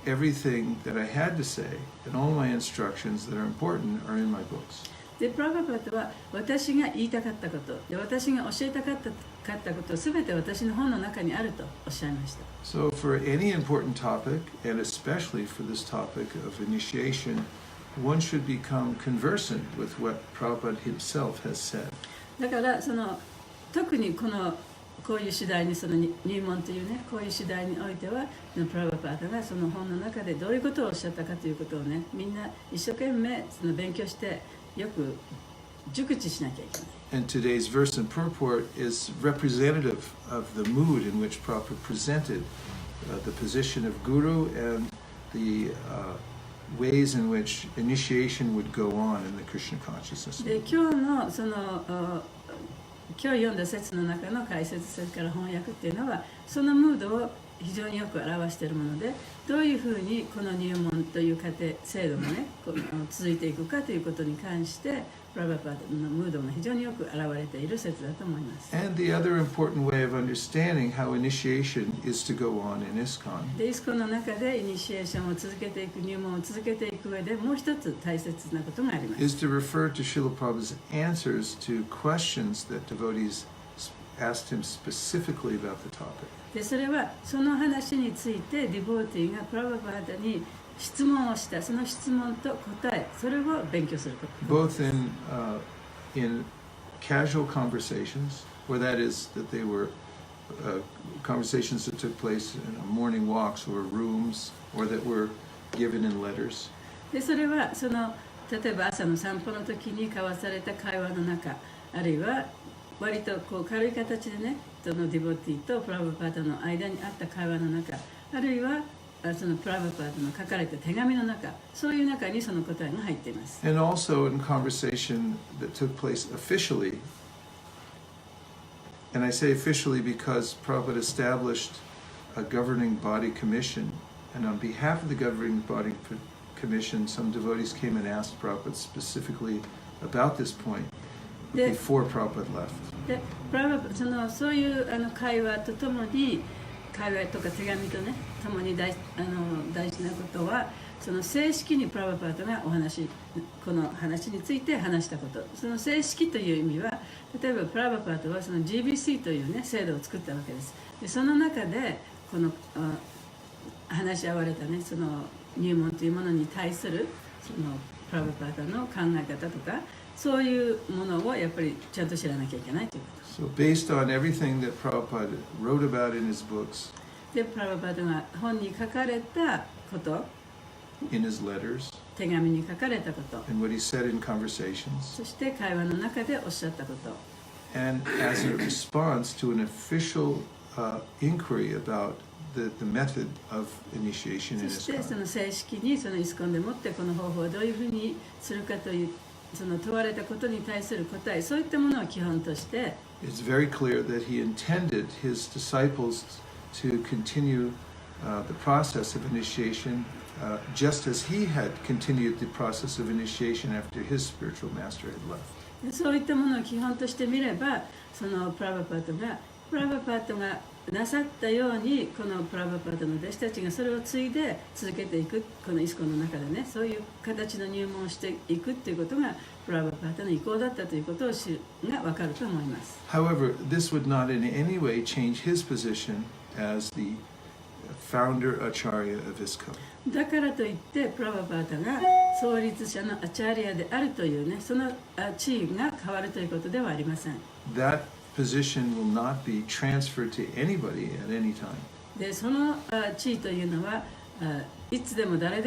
everything that I had to say and all my instructions that are important are in my books. でプラブパートは私が言いたかったことで、私が教えたかったことをすべて私の本の中にあるとおっしゃいました。So for any important topic, and especially for this topic of initiation, one should become conversant with what Prabhupada himself has said. だから特にこういう次第に入門というね、こういう次第においてはプラブパートがその本の中でどういうことをおっしゃったかということをね、みんな一生懸命勉強してよく熟知しなきゃいけない。And today's verse and purport is representative of the mood in which Prabhupada presented the position of Guru and the ways in which initiation would go on in the Krishna consciousness. で今日の今日読んだ説の中の解説説から翻訳っていうのはそのムードを非常によく表しているもので、どういうふうにこの入門という過程制度がね続いていくかということに関してプラブパートのムードが非常によく現れている説だと思います。And the other important way of understanding how initiation is to go on in ISKCON でイスコンの中でイニシエーションを続けていく、入門を続けていく上でもう一つ大切なことがあります。is to refer to Srila Prabhupada's answers to questions that devotees asked him specifically about the topic. でそれはその話についてディボーティーがプラブパートに質問をした、その質問と答え、それを勉強すること。Both in casual conversations, or that is that they were conversations that took place in morning walks or rooms, or that were given in letters. でそれは例えば朝の散歩の時に交わされた会話の中、あるいは割と軽い形でね、そのディボティとプラブパートの間にあった会話の中、あるいはそのプラブパートの書かれた手紙の中、そういう中にその答えが入っています。And also in conversation that took place officially, and I say officially because Prabhupada established a governing body commission, and on behalf of the governing body commission, some devotees came and asked Prabhupada specifically about this point before Prabhupada left. でプラブそういう会話とともに、会話とか手紙とね、ともに大事なことは、その正式にプラブパートがこの話について話したこと。その正式という意味は、例えばプラブパートはその GBC というね制度を作ったわけです。でその中で話し合われたね、その入門というものに対するそのプラブパートの考え方とか、そういうものをやっぱりちゃんと知らなきゃいけないということ。So based on everything that Prabhupada wrote about in his books, でプラブパートが本に書かれたこと、in his letters, 手紙に書かれたこと、 and what he said in conversations. そして会話の中でおっしゃったこと、 And as a response to an official inquiry about the method of initiation in そしてそ ISKCON. の正式にそのイスコンでもってこの方法をどういうふうにするかというその問われたことに対する答え、そういったものを基本として、 It's very clear that he intended his disciples to continue the process of initiation just as he had continued the process of initiation after his spiritual master had left. そういったものを基本としてみれば、そのプラバパートがなさったように、このプラバパートの弟子たちがそれを継いで続けていく、このイスコンの中でね、そういう形の入門をしていくということがプラバパートの意向だったということが分かると思います。 However, this would not in any way change his position as the founder Acharya of ISKCON. だからといってプラバパートが創立者のアチャーリアであるというね、その地位が変わるということではありません。 That position will not be transferred to anybody at any time. で、その地位というのは、いつでも誰に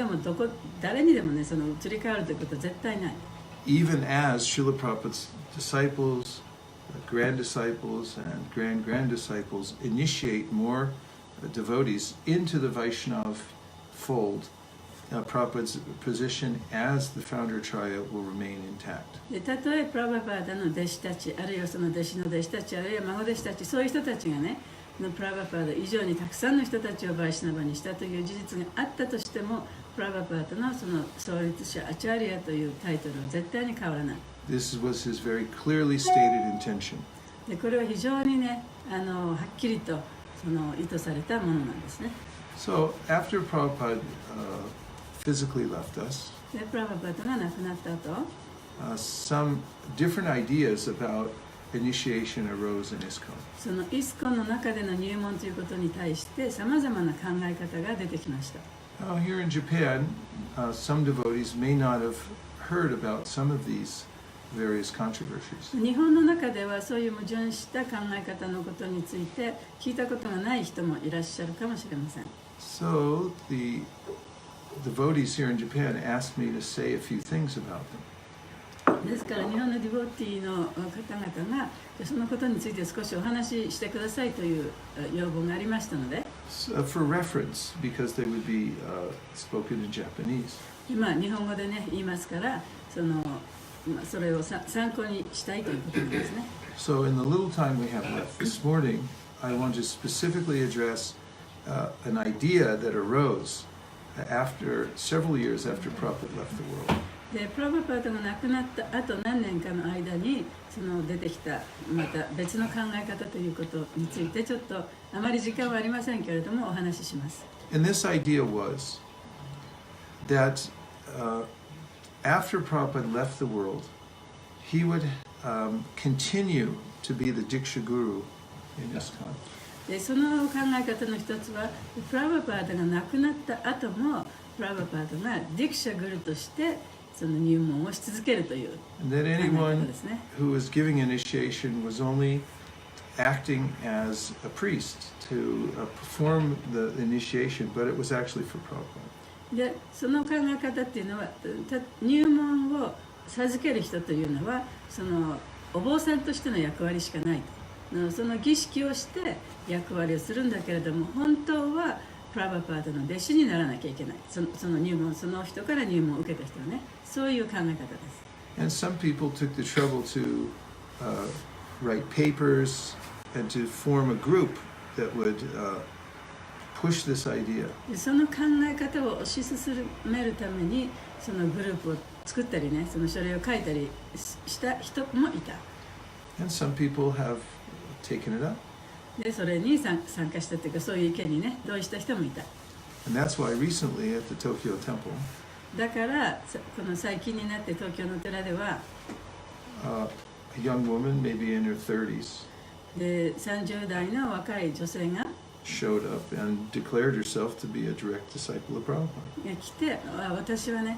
でもね、その移り変わるということは絶対ない。 Even as Srila Prabhupada's disciples, grand disciples, and grand disciples initiate more devotees into the Vaishnava fold, Prabhupada's position as the founder Acharya will remain intact. で、たとえプラバパータの弟子たち、あるいはその弟子の弟子たち、あるいは孫弟子たち、そういう人たちがね、プラバパータ以上にたくさんの人たちをバイシナバにしたという事実があったとしても、プラバパータのその創立者アチャーリアというタイトルは絶対に変わらない。 This was his very clearly stated intention. で、これは非常にね、はっきりとその意図されたものなんですね。 So after Prabhupada physically left us, で、プラバパータが亡くなった後、 some different ideas about initiation arose in ISKCON. そのイスコンの中での入門ということに対してさまざまな考え方が出てきました。 Now, here in Japan, some devotees may not have heard about some of these various controversies. 日本の中ではそういう矛盾した考え方のことについて聞いたことがない人もいらっしゃるかもしれません。 So the devotees here in Japan asked me to say a few things about them. ですから日本のディボティの方々がそのことについて少しお話ししてくださいという要望がありましたので、 For reference, because they would be spoken in Japanese. 今日本語でね言いますからそれを参考にしたいということなんですね。 So in the little time we have left this morning, I want to specifically address an idea that arose after several years after Prabhupada left the world. でプラバパートが亡くなった後何年かの間にその出てきたまた別の考え方ということについてちょっとあまり時間はありませんけれどもお話しします。 And this idea was that after Prabhupada left the world, he would continue to be the Diksha Guru in ISKCON. でその考え方の一つはプラバパートが亡くなった後もプラバパートがディクシャグルとしてその入門をし続けるという And that anyone who was giving initiation was only acting as a priest to perform the initiation, but it was actually for Prabhupada. でその考え方っていうのは入門を授ける人というのはそのお坊さんとしての役割しかないと、その儀式をして役割をするんだけれども本当はプラバパートの弟子にならなきゃいけない、その入門、その人から入門を受けた人はね、そういう考え方です。 And some people took the trouble to write papers and to form a group that would push this idea. でその考え方を推し進めるためにそのグループを作ったりね、その書類を書いたりした人もいた。 And some people have taken it up. でそれに参加したというかそういう意見にね同意した人もいた。 And that's why recently at the Tokyo Temple, だからこの最近になって東京の寺では、a young woman, maybe in her 30s, で30代の若い女性が showed up and declared herself to be a direct disciple of Prabhupada. 来て、私はね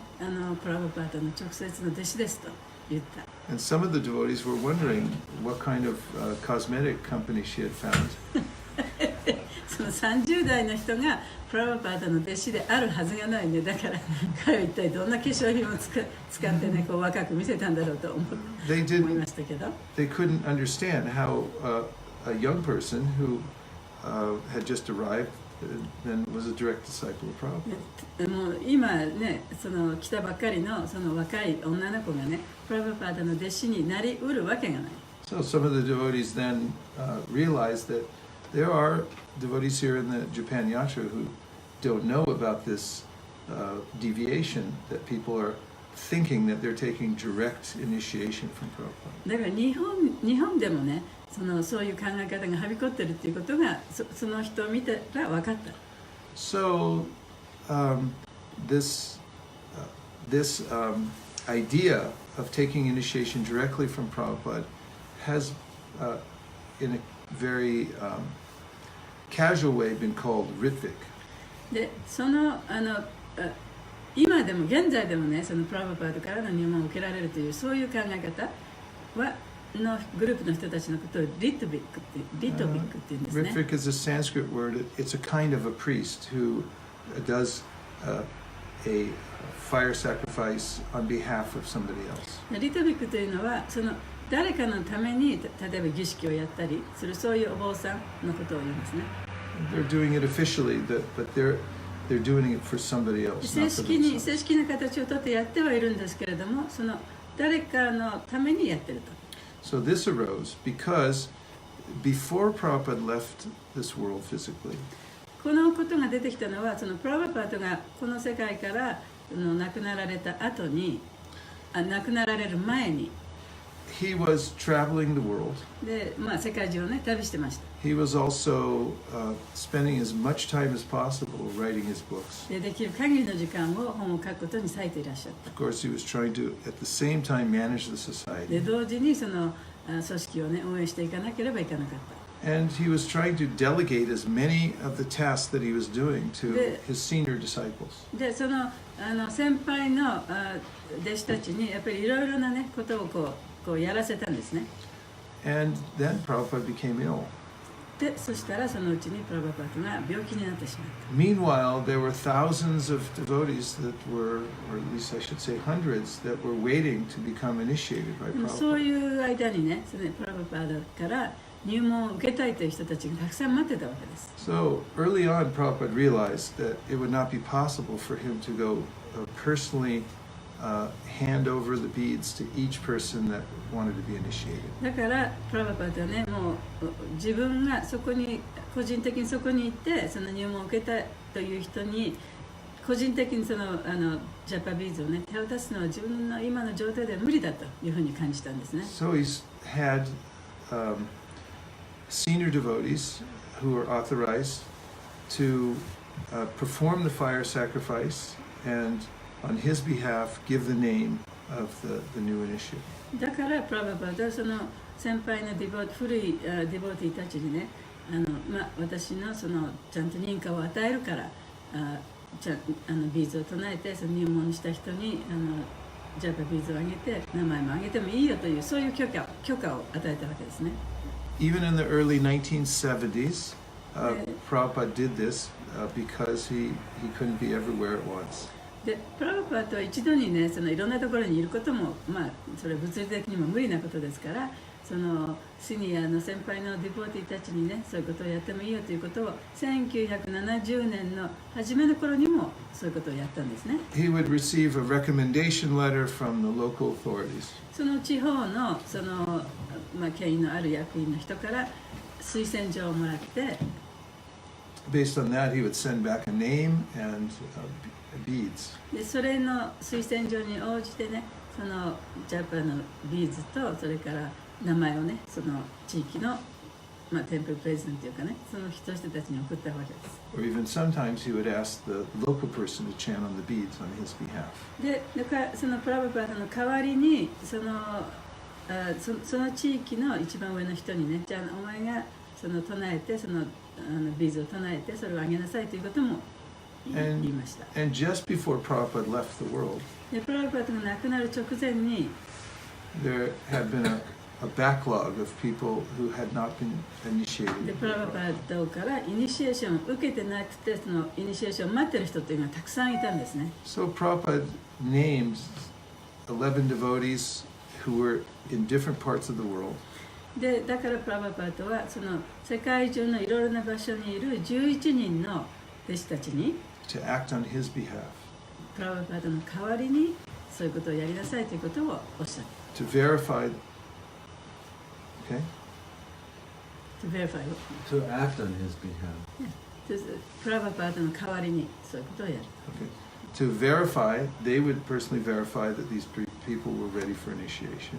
プラバパートの直接の弟子ですと言った。 And some of the devotees were wondering what kind of cosmetic company she had found. その30代の人がプラバパーダの弟子であるはずがないね。だから彼は一体どんな化粧品を使ってね、こう若く見せたんだろうと思いましたけど。They couldn't understand how a young person who had just arrived and was a direct disciple of Prabhupada. もう今ね、その来たばっかりのその若い女の子がね、プラバパーダの弟子になりうるわけがない。So some of the devotees then realized that there are devotees here in the Japan Yatra who don't know about this deviation, that people are thinking that they're taking direct initiation from Prabhupada. だから日本でもね、そういう考え方がはびこってるっていうことがその人を見たら分かった。So this idea of taking initiation directly from Prabhupada has, in a very casual way, been called Ritvik. で、今でも現在でもね、そのプラバパードからの入門を受けられるというそういう考え方のグループの人たちのことをリトビックって言うんですね。Ritvik is a Sanskrit word. It's a kind of a priest who does a fire sacrifice on behalf of somebody else. リトビックというのは誰かのために例えば儀式をやったりするそういうお坊さんのことを言うんですね。They're doing it officially, but they're doing it for somebody else. 正式な形をとってやってはいるんですけれども、誰かのためにやってると。So this arose because before Prabhupada left this world physically, このことが出てきたのは、プラバパートがこの世界から亡くなられた後に、亡くなられる前に、he was traveling the world. で、世界中をね、旅してました。He was also spending as much time as possible writing his books. で、できる限りの時間を本を書くことに割いていらっしゃった。Of course, he was trying to, at the same time, manage the society. で、同時に組織をね、運営していかなければいけなかった。And he was trying to delegate as many of the tasks that he was doing to his senior disciples. で、先輩の弟子たちにやっぱりいろいろなね、ことをこうやらせたんですね。And then Prabhupada became ill. で、そしたらそのうちにプラバパートが病気になってしまった。Meanwhile, there were thousands of devotees that were, or at least I should say hundreds, that were waiting to become initiated by そう Prabhupada. いう間にね、プラバパートから入門を受けたいという人たちがたくさん待ってたわけです。So early on, Prabhupada realized that it would not be possible for him to go personally hand over the beads to each person that wanted to be initiated. だからプラバパートはね、もう自分が個人的にそこに行って入門を受けたいという人に個人的にジャパビーズをね、手渡すのは自分の今の状態では無理だというふうに感じたんですね。So he's had senior devotees who were authorized to perform the fire sacrifice and on his behalf give the name of the new initiate. だからプラバパートは先輩の古いディボーティーたちにね、私のちゃんと認可を与えるからビーズを唱えて入門した人にジャパビーズをあげて名前もあげてもいいよというそういう許可を与えたわけですね。Even in the early 1970s, Prabhupada did this because he couldn't be everywhere at once. でプラバパートは一度にねいろんなところにいることもそれは物理的にも無理なことですからシニアの先輩のディボーティーたちにねそういうことをやってもいいよということを1970年の初めの頃にもそういうことをやったんですね。He would receive a recommendation letter from the local authorities. その地方の権威のある役員の人から推薦状をもらって、Based on that, he would send back a name and beads. でそれの推薦状に応じてねジャパンのビーズとそれから名前をね地域のテンプルプレゼントというかねその人たちに送ったわけです。Or even sometimes he would ask the local person to chant on the beads on his behalf. でプラバパートの代わりにその地域の一番上の人にねじゃあお前が唱えてビーズを唱えてそれをあげなさいということも言いました。And just before Prabhupada left the world, でプラバパートが亡くなる直前にthere had been a backlog of people who had not been で initiated. プラバパートからイニシエーションを受けてなくて、そのイニシエーションを待ってる人っていうのがたくさんいたんですね。 So Prabhupada named 11 devotees who were in different parts of the world. でだからプラバパートはその世界中のいろいろな場所にいる11人の弟子たちに to act on his behalf, プラバパートの代わりにそういうことをやりなさいということをおっしゃった。 to verify, okay? To verify. To act on his behalf. プラバパートの代わりにそういうことをやる。 Okay. To verify, they would personally verify that these people were ready for initiation.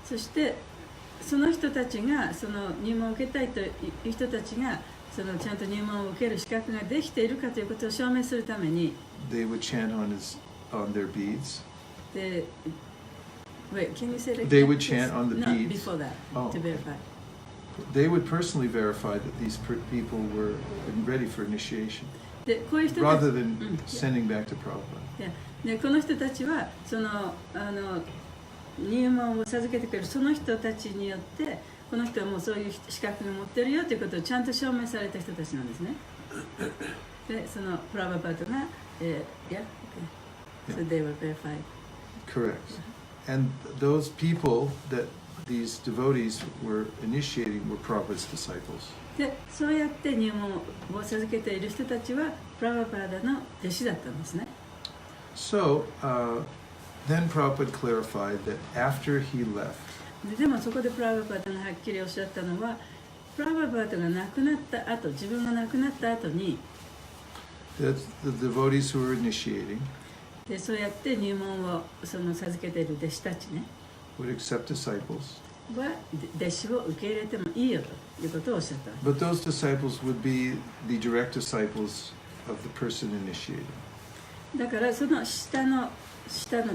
そしてその人たちがその入門を受けたいという人たちがそのちゃんと入門を受ける資格ができているかということを証明するために They would chant on their beads. で Wait, can you say that? They would chant on the No, beads. before that, Oh. to verify. They would personally verify that these people were ready for initiation, でこういう人たち rather than うん sending back to Prabhupada. でこの人たちはその入門を授けてくれるその人たちによってこの人はもうそういう資格を持ってるよということをちゃんと証明された人たちなんですね。でそのプラバパートが、yeah, okay. So they were verified. Correct. And those people that these devotees were initiating were Prabhupada's disciples. でそうやって入門を授けている人たちはプラバパートの弟子だったんですね。 So then Prabhupada clarified that after he left, でもそこでプラバパートがはっきりおっしゃったのはプラバパートが亡くなった後自分が亡くなった後に that the devotees who were initiating でそうやって入門をその授けている弟子たちね would accept disciples, は弟子を受け入れてもいいよということをおっしゃった。 but those disciples would be the direct disciples of the person initiating. だからその下のっ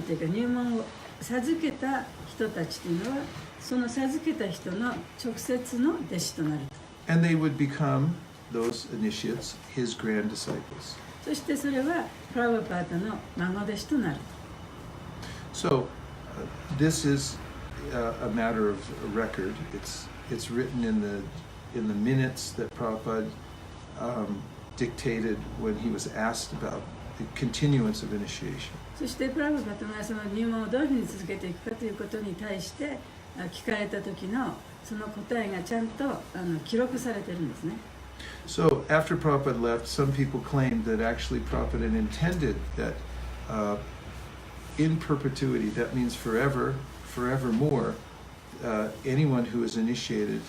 ていうか入門を授けた人たちというのはその授けた人の直接の弟子となる。 And they would become, those initiates, his grand disciples. そしてそれはプラバパートの孫弟子となる。 So this is a matter of record. It's written in the minutes that Prabhupada dictated when he was asked about the continuance of initiation. そしてプラバパートがその入門をどういうふうに続けていくかということに対して聞かれた時のその答えがちゃんと記録されてるんですね。 So after Prabhupada left, some people claimed that actually Prabhupada intended that in perpetuity, that means forever, forevermore, anyone who is initiated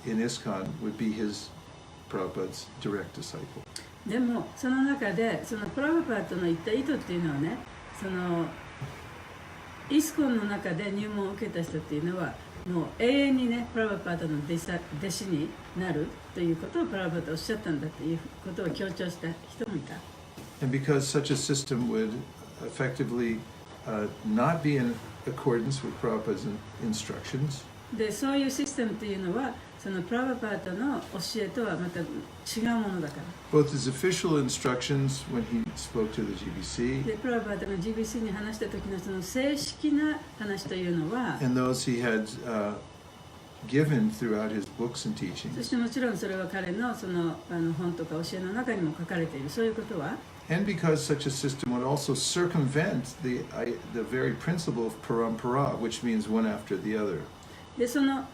in ISKCON would be his Prabhupada's direct disciple. でもその中でそのプラバパートの言った意図っていうのはねそのイスコンの中で入門を受けた人っていうのはもう永遠にねプラバパートの弟子になるということをプラバパートはおっしゃったんだということを強調した人もいた。 And because such a system would effectively not be in accordance with Prabhupada's instructions, でそういうシステムというのはそのプラバパートの教えとはまた違うものだから。 both his official instructions when he spoke to the GBC でプラバパートが GBC に話した時のその正式な話というのは and those he had given throughout his books and そ teachings, してもちろんそれは彼のその本とか教えの中にも書かれているそういうことは and because such a system would also circumvent the very principle of parampara, which means one after the other. でその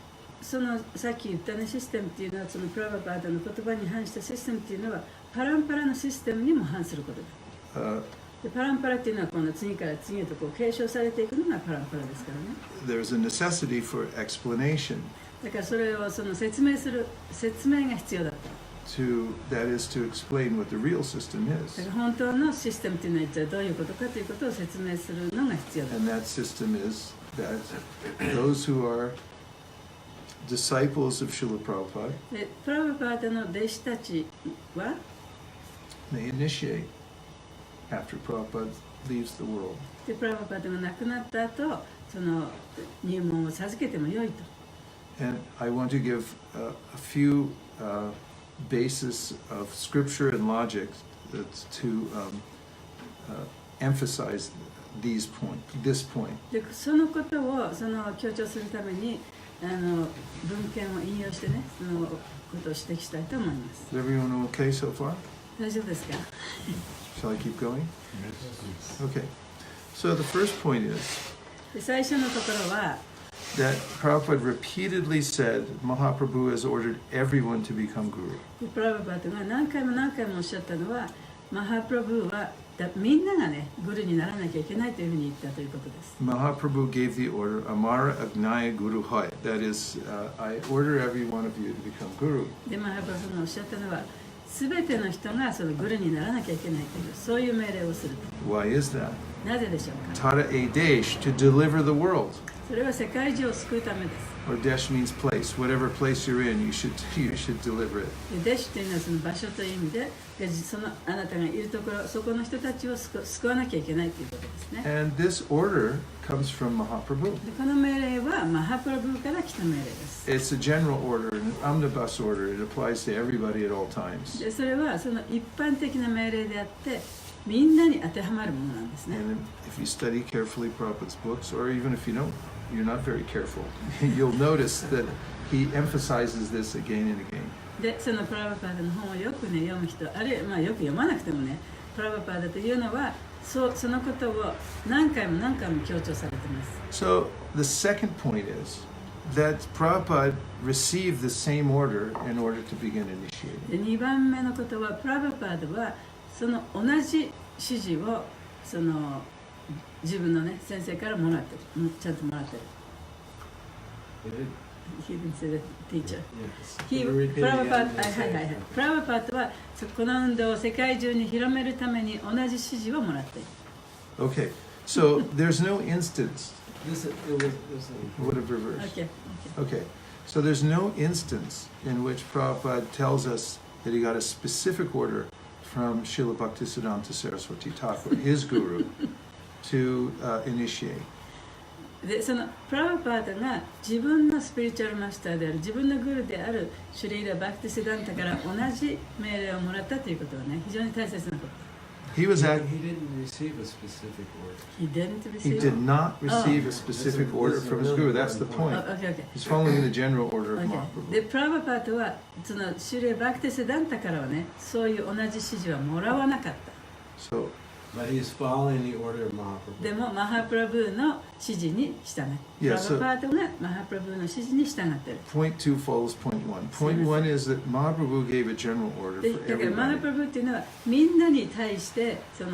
さっき言ったねシステムっていうのはそのプラバパートの言葉に反したシステムっていうのはパランパラのシステムにも反することだ。でパランパラっていうのはこの次から次へとこう継承されていくのがパランパラですからね。 There's a necessity for explanation だからそれをその説明が必要だった。 that is to explain what the real system だ is. から本当のシステムっていうのは一体どういうことかということを説明するのが必要だ。 And that system is that those who are disciples of Srila Prabhupada, でプラバパートの弟子たちは they initiate after Prabhupada leaves the world. でプラバパートが亡くなった後その入門を授けてもよいと。 And I want to give a few basis of scripture and logic to emphasize this point. でそのことを強調するために文献を引用してね、そのことを指摘したいと思います。 Is everyone okay so far? 大丈夫ですか？ Shall I keep going? Okay. So the first point is で最初のところは that Prabhupada repeatedly said Mahaprabhu has ordered everyone to become guru. プラブパートが何回もおっしゃったのは、マハプラブーはみんながね、グルにならなきゃいけないというふうに言ったということです。Mahaprabhu gave the order, Amara Agnaya Guru Hai. That is, I order every one of you to become guru. で、マハプラブーがおっしゃったのは、すべての人がそのグルにならなきゃいけないという、そういう命令をする。Why is that? なぜでしょうか？ Tata e Desh, to deliver the world. それは世界中を救うためです。Or Desh means place. Whatever place you're in, you should deliver it. でデシュというのはその場所という意味で、そのあなたがいるところ、そこの人たちを救わなきゃいけないということですね。And this order comes from Mahaprabhu. でこの命令はマハプラブーから来た命令です。 It's a general order, an omnibus order. It applies to everybody at all times. でそれはその一般的な命令であって、みんなに当てはまるものなんですね。 And if you study carefully Prabhupada's books, or even if you don't, you're not very careful, you'll notice that he emphasizes this again and again. で、そのプラブパーダの本をよくね、読む人、あるいはよく読まなくてもね、プラブパーダというのは、そのことを何回も強調されています。So the second point is that Prabhupada received the same order in order to begin initiating. で、2番目のことは、プラブパーダはその同じ指示を自分のね、先生からもらってる、ちゃんともらってる。He didn't say the teacher. プラブパートはこの運動を世界中に広めるために同じ指示をもらっている。Okay, so there's no instance. Whatever verse. Okay. Okay, so there's no instance in which Prabhupada tells us that he got a specific order from Srila Bhaktisiddhanta Saraswati Thakur, his guru, to initiate. でそのプラブパーダが自分のスピリチュアルマスターである自分のグルであるシュリーラ・バクティシダンタから同じ命令をもらったということはね、非常に大切なこと。He didn't receive a specific order. He did not receive a specific order from his guru. That's the point. He's following the general order of Mahaprabhu. で、プラブパートはそのシュリーラ・バクティシダンタからはね、そういう同じ指示はもらわなかった。So, But he's following the order of Mahaprabhu. でもマハプラブーの指示に従う。プラブパートがマハプラブーの指示に従っている。point 2 follows point 1. Point 1 is that Mahaprabhu gave a general order で for だからマハ everybody. プラブーっていうのはみんなに対して当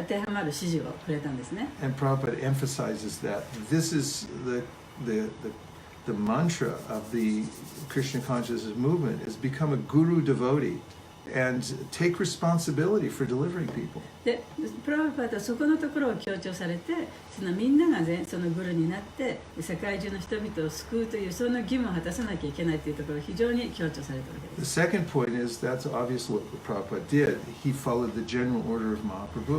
てはまる指示をくれたんですね。 And Prabhupada emphasizes that this is the mantra of the Krishna consciousness movement is become a guru devotee and take responsibility for delivering people. で、プラブパートはそこのところを強調されて、みんながね、そのグルになって世界中の人々を救うというその義務を果たさなきゃいけないというところを非常に強調されたわけで The す。 second point is that's obviously what Prabhupada did. He followed the general order of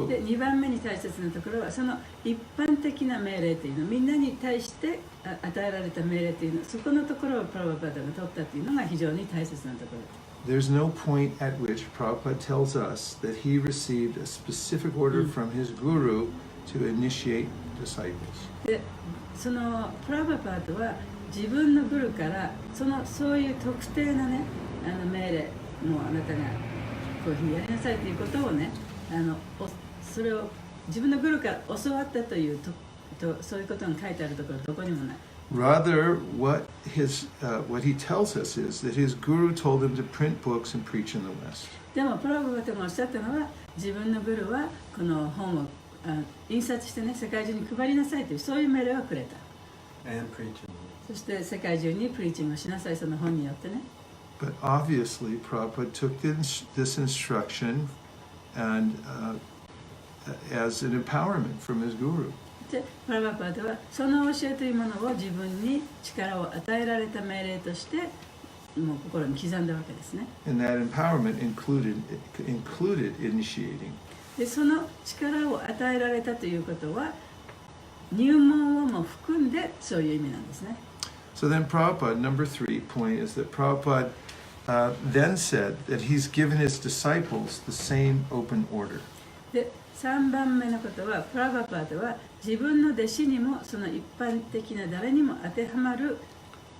で、 Mahaprabhu. 2番目に大切なところはその一般的な命令というの、みんなに対して与えられた命令というの、そこのところをプラブパートが取ったというのが非常に大切なところです。 There's no point at which Prabhupada tells us that he received a specific order from his guru to initiate disciples. で、そのプラブパートは自分のグルからそういう特定なね、命令、もうあなたがこういうふうにやりなさいということをね、それを自分のグルから教わったというそういうことが書いてあるところどこにもない。 Rather, what he tells us is that his guru told him to print books and preach in the West. でもプラブパートがおっしゃったのは自分のグルはこの本を印刷してね、世界中に配りなさいというそういう命令をくれた。 And preaching. そして世界中にプリーチングをしなさい、その本によってね。 But obviously, Prabhupada took this instruction and as an empowerment from his guru. で、プラブパートはその教えというものを自分に力を与えられた命令としてもう心に刻んだわけですね。 And that empowerment included initiating. で、その力を与えられたということは入門をも含んでそういう意味なんですね。 So then Prabhupada, number 3 point is that Prabhupada then said that he's given his disciples the same open order. で3番目のことは、プラバパータは自分の弟子にもその一般的な誰にも当てはまる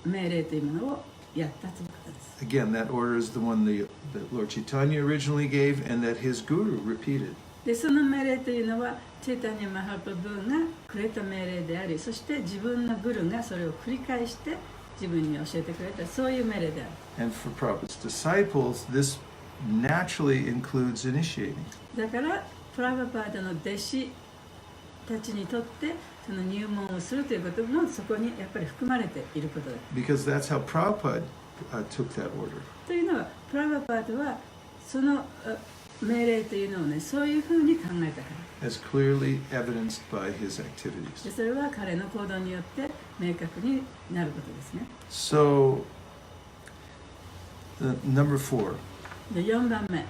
命令というものをやったということです。Again, that order is the one that Lord Chaitanya originally gave and that his guru repeated. でその命令というのはチェイタニア・マハプラブーがくれた命令であり、そして自分のグルがそれを繰り返して自分に教えてくれた、そういう命令である。And for Prabhupada's disciples, this naturally includes initiating. だからプラバパータの弟子たちにとってその入門をするということもそこにやっぱり含まれていることだ。Because that's how Prabhupada took that order. というのはプラバパータはその命令というのをね、そういうふうに考えたから。As clearly evidenced by his activities. でそれは彼の行動によって明確になることですね。So, number 4. で4番目。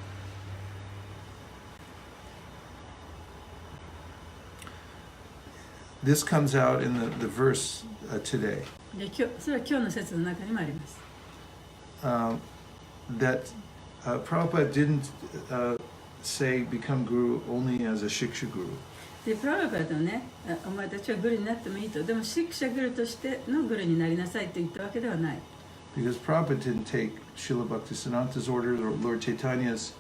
This comes out in the verse today. でそれは今日の説の中にもあります。That Prabhupada didn't say become guru only as a shiksha guru. でプラバパータはね、お前たちはグルになってもいいと、でもシクシャグルとしてのグルになりなさいと言ったわけではない。Because Prabhupada didn't take Srila Bhaktisiddhanta's order or Lord Chaitanya's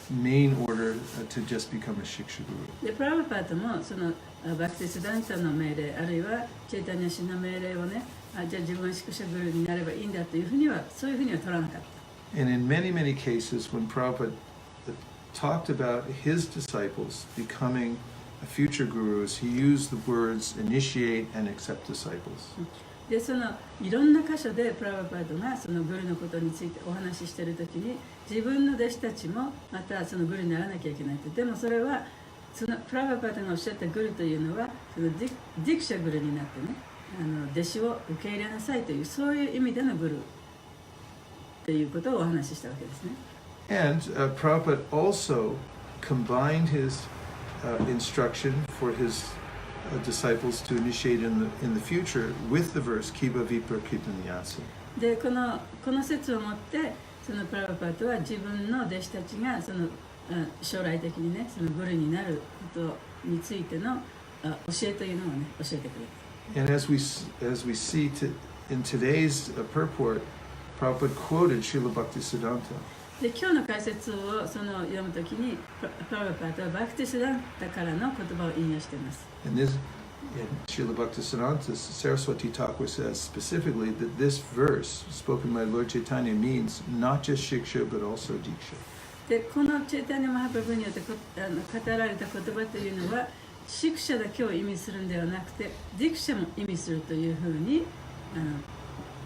main order to just become a shiksha guru. でプラバパータもそのバクティスダンタの命令あるいはチェイタニア氏の命令をね、じゃあ自分はシクシャグルになればいいんだというふうにはそういうふうには取らなかった。And in many, many cases, when Prabhupada talked about his disciples becoming future gurus, he used the words initiate and accept disciples. でそのいろんな箇所でプラバパートがそのグルのことについてお話ししているときに自分の弟子たちもまたそのグルにならなきゃいけないと。でもそれはそのプラバパートがおっしゃったグルというのはそのディクシャグルになってね、弟子を受け入れなさいというそういう意味でのグルということをお話ししたわけですね。And Prabhupada also combined his instruction for his disciples to initiate in the future with the verse Kiba Vipra Kirtaniyatsu. でこの説をもってそのプラバパートは自分の弟子たちがその将来的にねそのグルになることについての教えというのをね教えてくれた。And as we see in today's purport, Prabhupada quoted Srila Bhaktisiddhanta. で今日の解説をその読むときにプラバパートはバクティスダンタからの言葉を引用しています。And this, in Srila Bhaktisiddhanta, Saraswati Thakur says specifically that this verse spoken by Lord Chaitanya means not just shiksha but also diksha. でこのチェイタニア・マハプラブによって語られた言葉というのはシクシャだけを意味するんではなくてディクシャも意味するというふうに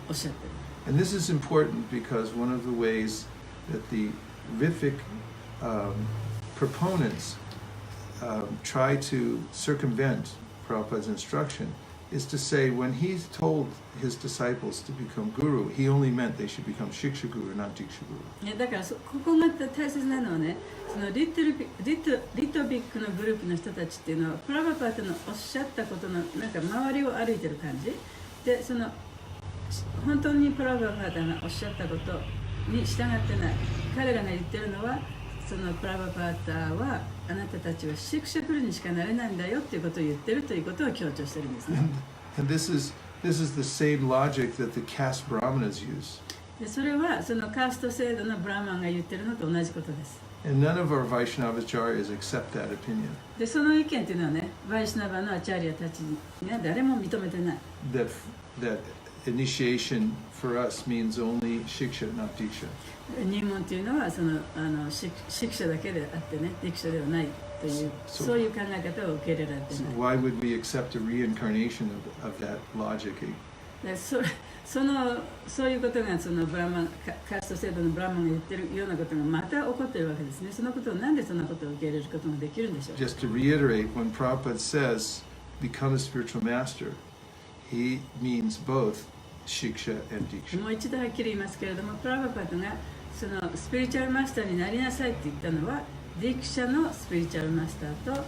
おっしゃっている。And this is important because one of the ways that the Ritvic proponents try to circumvent Prabhupada's instruction is to say when he told his disciples to become guru, he only meant they should become shiksha guru, not diksha guru. だからここが大切なのはね、そのリトビックのグループの人たちっていうのはプラバパートのおっしゃったことのなんか周りを歩いてる感じで、その本当にプラバパートがおっしゃったことに従ってない。彼らが言ってるのはそのプラバパーターはあなたたちはシクシャグルにしかなれないんだよっていうことを言ってるということを強調してるんですね。And this is the same logic that the caste brahmanas use. でそれはそのカースト制度のブラーマンが言ってるのと同じことです。And none of our Vaishnavacharyas accept that opinion. でその意見っていうのはね、バイシナバのアチャリアたちには誰も認めてない。That initiation for us means only shiksha, not diksha. 入門というのはそのシクシャだけであってね、ディクシャではないというそういう考え方を受け入れられてい So ない。 why would we accept a reincarnation of that logic? でそういうことがそのブラマンカースト制度のブラマンが言ってるようなことがまた起こっているわけですね。そのことをなんでそんなことを受け入れることができるんでしょうか。 Just to reiterate, when Prabhupada says become a spiritual master, he means both shiksha and diksha. もう一度はっきり言いますけれども、プラバパートがそのスピリチュアルマスターになりなさいって言ったのはディクシャのスピリチュアルマスターと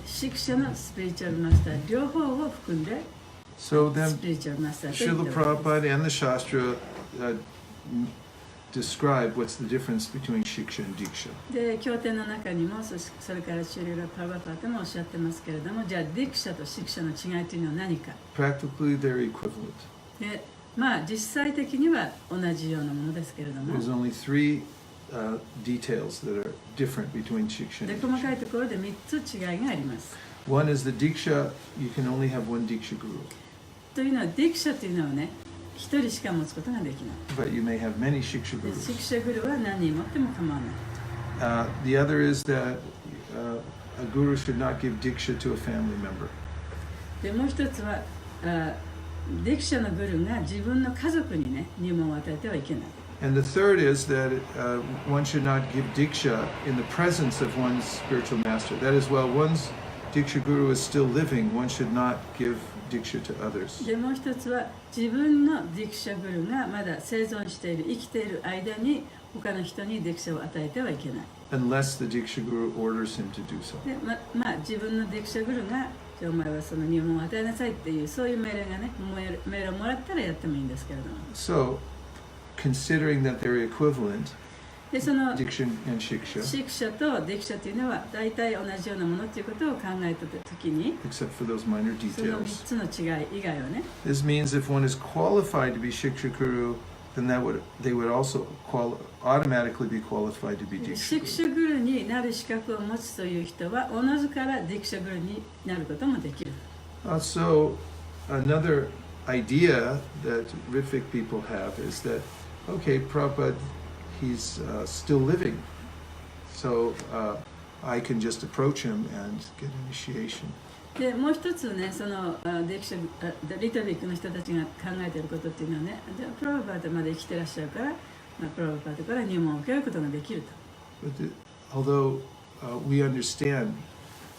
シクシャのスピリチュアルマスター両方を含んで So then, スピリチュアルマスターと言 Srila ったわけです。 Prabhupada and the Shastra describe what's the difference between shiksha and diksha. で、経典の中にも、それからシュリーラ・プラバパートもおっしゃってますけれども、じゃあ、ディクシャとシクシャの違いというのは何か。Practically, they're equivalent. で、まあ、実際的には同じようなものですけれども、 There's only three details that are different between shiksha で、 and 細かい diksha. ところで3つ違いがあります。 One is the diksha, you can only have one diksha guru, というのは、ディクシャというのはね、一人しか持つことができない。 but you may have many shiksha で、シク gurus. シャグルは何人持っても構わない。 The other is that a guru should not give diksha to a family member. で、もう一つは、ディクシャのグルが自分の家族にね、入門を与えてはいけない。 And the third is that one should not give diksha in the presence of one's spiritual master. That is, while one's diksha guru is still living, one should not give diksha to others. で、もう一つは自分のディクシャグルがまだ生存している、生きている間に他の人にディクシャを与えてはいけない。 Unless the diksha guru orders him to do so. で、まあ自分のディクシャグルがじゃあお前はその入門を与えなさいっていうそういう命令がね、命令をもらったらやってもいいんですけれども。 So, considering that they're equivalent, で、その diksha and shiksha, シクシャとディクシャというのは大体同じようなものということを考えたときに、 except for those minor その details. 3つの違い以外はね、 This means if one is qualified to be shiksha guru, then they would also automatically be qualified to be シ diksha ク guru. シャグルになる資格を持つという人はおのずからディクシャグルになることもできる。 So, another idea that Ritvik people have is that, okay, Prabhupada, he's still living, so I can just approach him and get initiation. で、もう一つね、そのディクシャリトビックの人たちが考えていることっていうのはね、じゃあプラバパートまで生きてらっしゃるから、プラバパートから入門を受けることができると。 But although we understand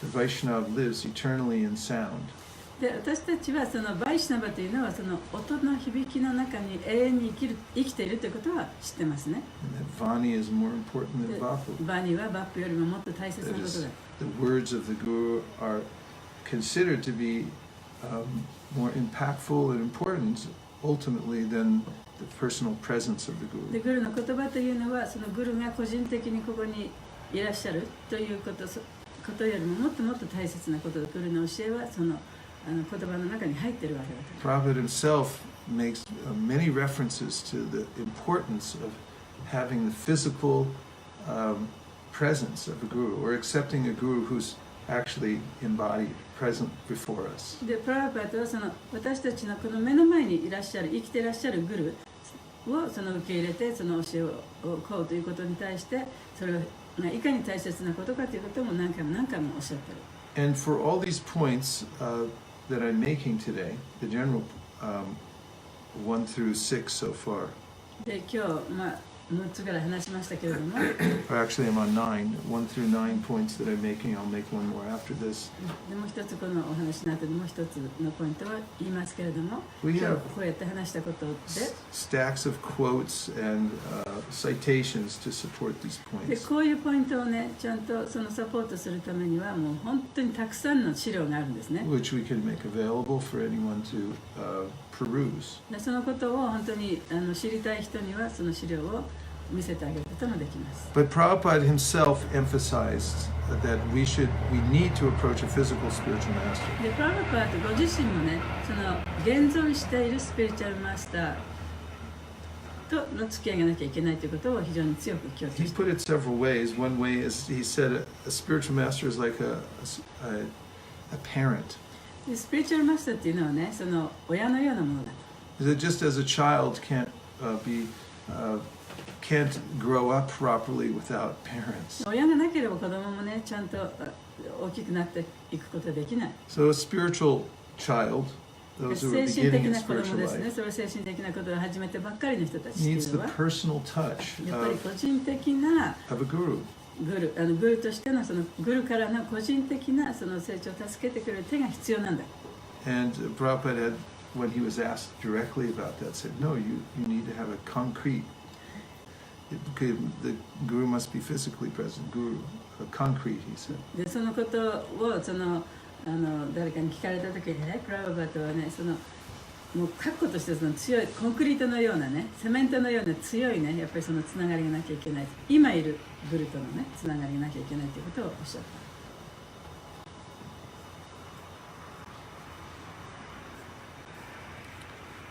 the Vaishnava lives eternally in sound, で、私たちはそのバイシナバというのはその音の響きの中に永遠に生きているということは知ってますね。 and that Vani is more important で than Vapu. バニはバップよりももっと大切な That こと is, だ。 the words of the Guru are considered to be more impactful and important ultimately than the personal presence of the で、 Guru. グルの言葉というのはそのグルが個人的にここにいらっしゃるということよりももっともっと大切なことで、グルの教えはその言葉の中に入っているわけだと。 Prabhupada himself makes many references to the importance of having the physical presence of a guru, or accepting a guru who's actually embodied, present before us. で、プラバパートはその私たちのこの目の前にいらっしゃる生きていらっしゃるグルをその受け入れてその教えを請うということに対してそれがいかに大切なことかということも何回もおっしゃってる。 And for all these points that I'm making today, the general 1 through 6 so far, で、今日6つぐらい話しましたけれども、 or actually I'm on 1 through 9 points that I'm making. I'll make one more after this. でもう一つこのお話の後でもう一つのポイントは言いますけれども、 We 今日 have こうやって話したことで、 stacks of quotes and citations to support these で points. こういうポイントをね、ちゃんとそのサポートするためにはもう本当にたくさんの資料があるんですね。 Which we can make available for anyone to peruse. でそのことを本当に知りたい人にはその資料を見せてあげることもできます。 But Prabhupada himself emphasized that we need to approach a physical spiritual master. で、プラバパートご自身もね、その現存しているスピリチュアルマスターとの付き合いがなきゃいけないということを非常に強く強調 He して put it several ways. One way is he said a spiritual master is like a parent. でスピリチュアルマスターっていうのはね、その親のようなものだ。 That just as a child can't grow up properly without parents. 親がなければ子供もね、ちゃんと大きくなっていくことはできない。 So a spiritual child, those who are 精神的 beginning in な子供 spiritual ですね。 life, それは精神的なことを始めてばっかりの人たちってい needs う the のは、 personal touch やっぱり of 個人的な a guru. グルとしてのそのグルからの個人的なその成長を助けてくれる手が必要なんだ。 And Prabhupada had, when he was asked directly about that, said, no, you need to have a concrete, the guru must be physically present, guru, concrete, he said. で、そのことを誰かに聞かれた時にね、プラバパートはね、そのもう確固としてその強いコンクリートのようなね、セメントのような強いね、やっぱりそのつながりがなきゃいけない、今いるグルとのねつながりがなきゃいけないということをおっしゃった。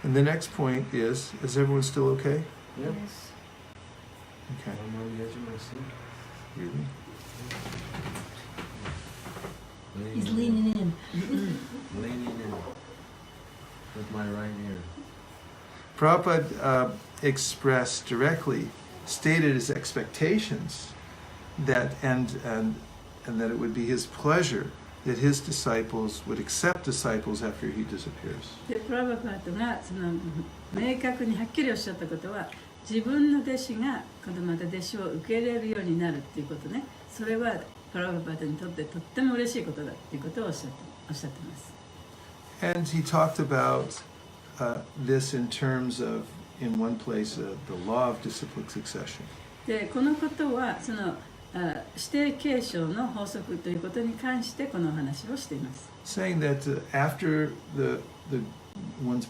And the next point is everyone still okay? Yep. Okay. I'm on the edge of my seat. Really? He's leaning in. Leaning in with my right ear. Prabhupada expressed directly, stated his expectations that and that it would be his pleasure that his disciples would accept disciples after he disappears. でプラバパートがその明確にはっきりおっしゃったことは、自分の弟子がこのまた弟子を受け入れるようになるっていうことね。それはプラバパートにとってとっても嬉しいことだっていうことをおっしゃってます。And he talked about this in terms of, in one place, the law of disciplic succession. でこのことはその指定継承の法則ということに関してこのお話をしています。Saying that after one's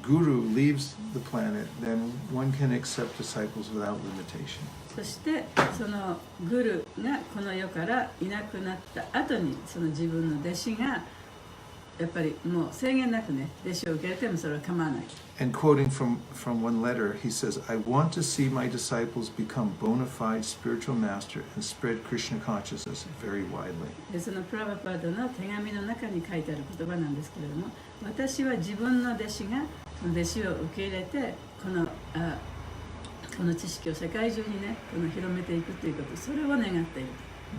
guru leaves the planet, then one can accept disciples without limitation. そしてそのグルがこの世からいなくなった後にその自分の弟子がやっぱりもう制限なくね弟子を受け入れてもそれは構わない。And quoting from one letter, he says, I want to see my disciples become bona fide spiritual master and spread Krishna consciousness very widely. でそのプラバパードの手紙の中に書いてある言葉なんですけれども、私は自分の弟子がその弟子を受け入れてこの知識を世界中にね広めていくということ、それを願っている。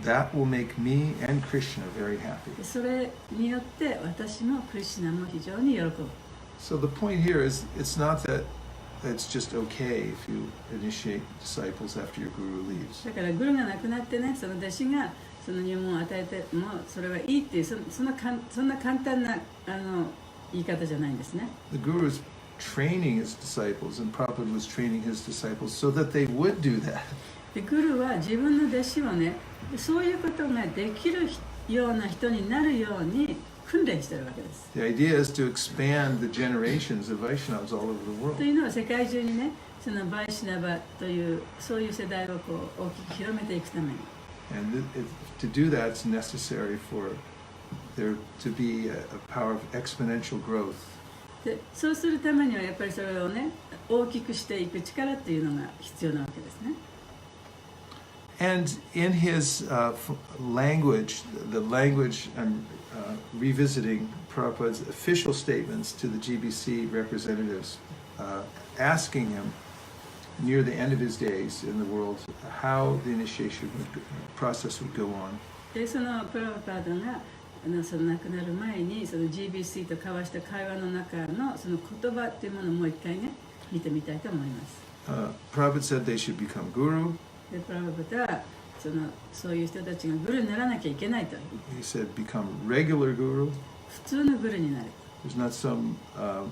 That will make me and Krishna very happy. でそれによって私もクリシュナも非常に喜ぶ。So the point here is, it's not that it's just okay if you initiate disciples after your guru leaves. だからグルがなくなってね、その弟子がその入門を与えてもそれはいいっていうそんな簡単な言い方じゃないんですね。The guru is training his disciples, and Prabhupada was training his disciples so that they would do that. でグルは自分の弟子をね、そういうことができるような人になるように訓練してるわけです。The idea is to expand the generations of Vaishnavas all over the world. というのは世界中にね、そのバイシナバというそういう世代をこう大きく広めていくために。And to do that, it's necessary for there to be a power of exponential growth. でそうするためにはやっぱりそれをね、大きくしていく力っていうのが必要なわけですね。And in his language, the language I'm revisiting Prabhupada's official statements to the GBC representatives, asking him near the end of his days in the world how the initiation process would go on. でそのプラバパードがその亡くなる前にその GBC と交わした会話の中のその言葉っていうものをもう一回ね見てみたいと思います。Prabhupada said they should become guru. でプラバパードはそういう人たちがグルにならなきゃいけないと。He said become regular guru. 普通のグルになる。There's not some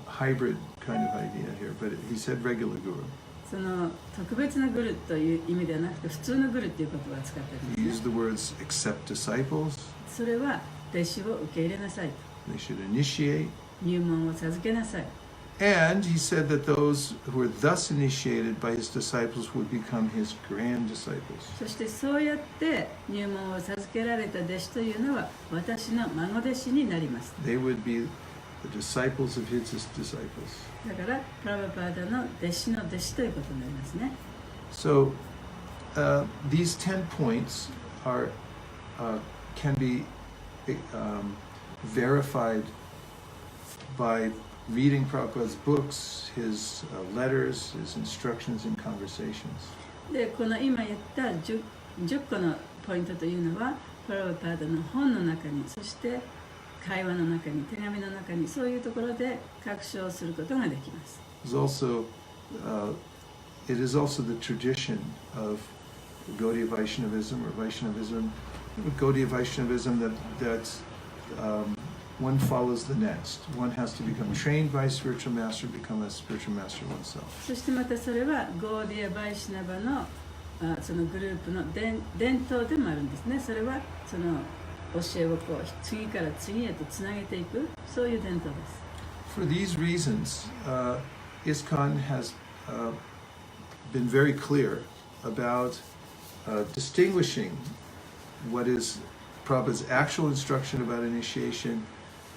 hybrid kind of idea here, but he said regular guru. その特別なグルという意味ではなくて普通のグルっていう言葉を使っているん He です、 used the words accept disciples. それは弟子を受け入れなさいと。 They should initiate. 入門を授けなさい。 And he said that those who were thus initiated by his disciples would become his grand disciples. そしてそうやって入門を授けられた弟子というのは私の孫弟子になります。 They would be the disciples of his disciples. だからプラバパードの弟子の弟子ということになりますね。 So these 10 points are can be verified by reading Prabhupada's books, his letters, his instructions and conversations. でこの今言った 10個のポイントというのはプラバパードの本の中に、そして会話の中に、手紙の中に、そういうところで確証することができます。It is also the tradition of Gaudiya Vaishnavism or Vaishnavism, Gaudiya Vaishnavism that one follows the next. One has to become trained by a spiritual master, become a spiritual master oneself. そしてまたそれはゴーディア・バイシナバのそのグループの伝統でもあるんですね。それはその教えをこう次から次へとつなげていく、そういう伝統です。For these reasons, ISKCON has been very clear about distinguishing what is Prabhupada's actual instruction about initiation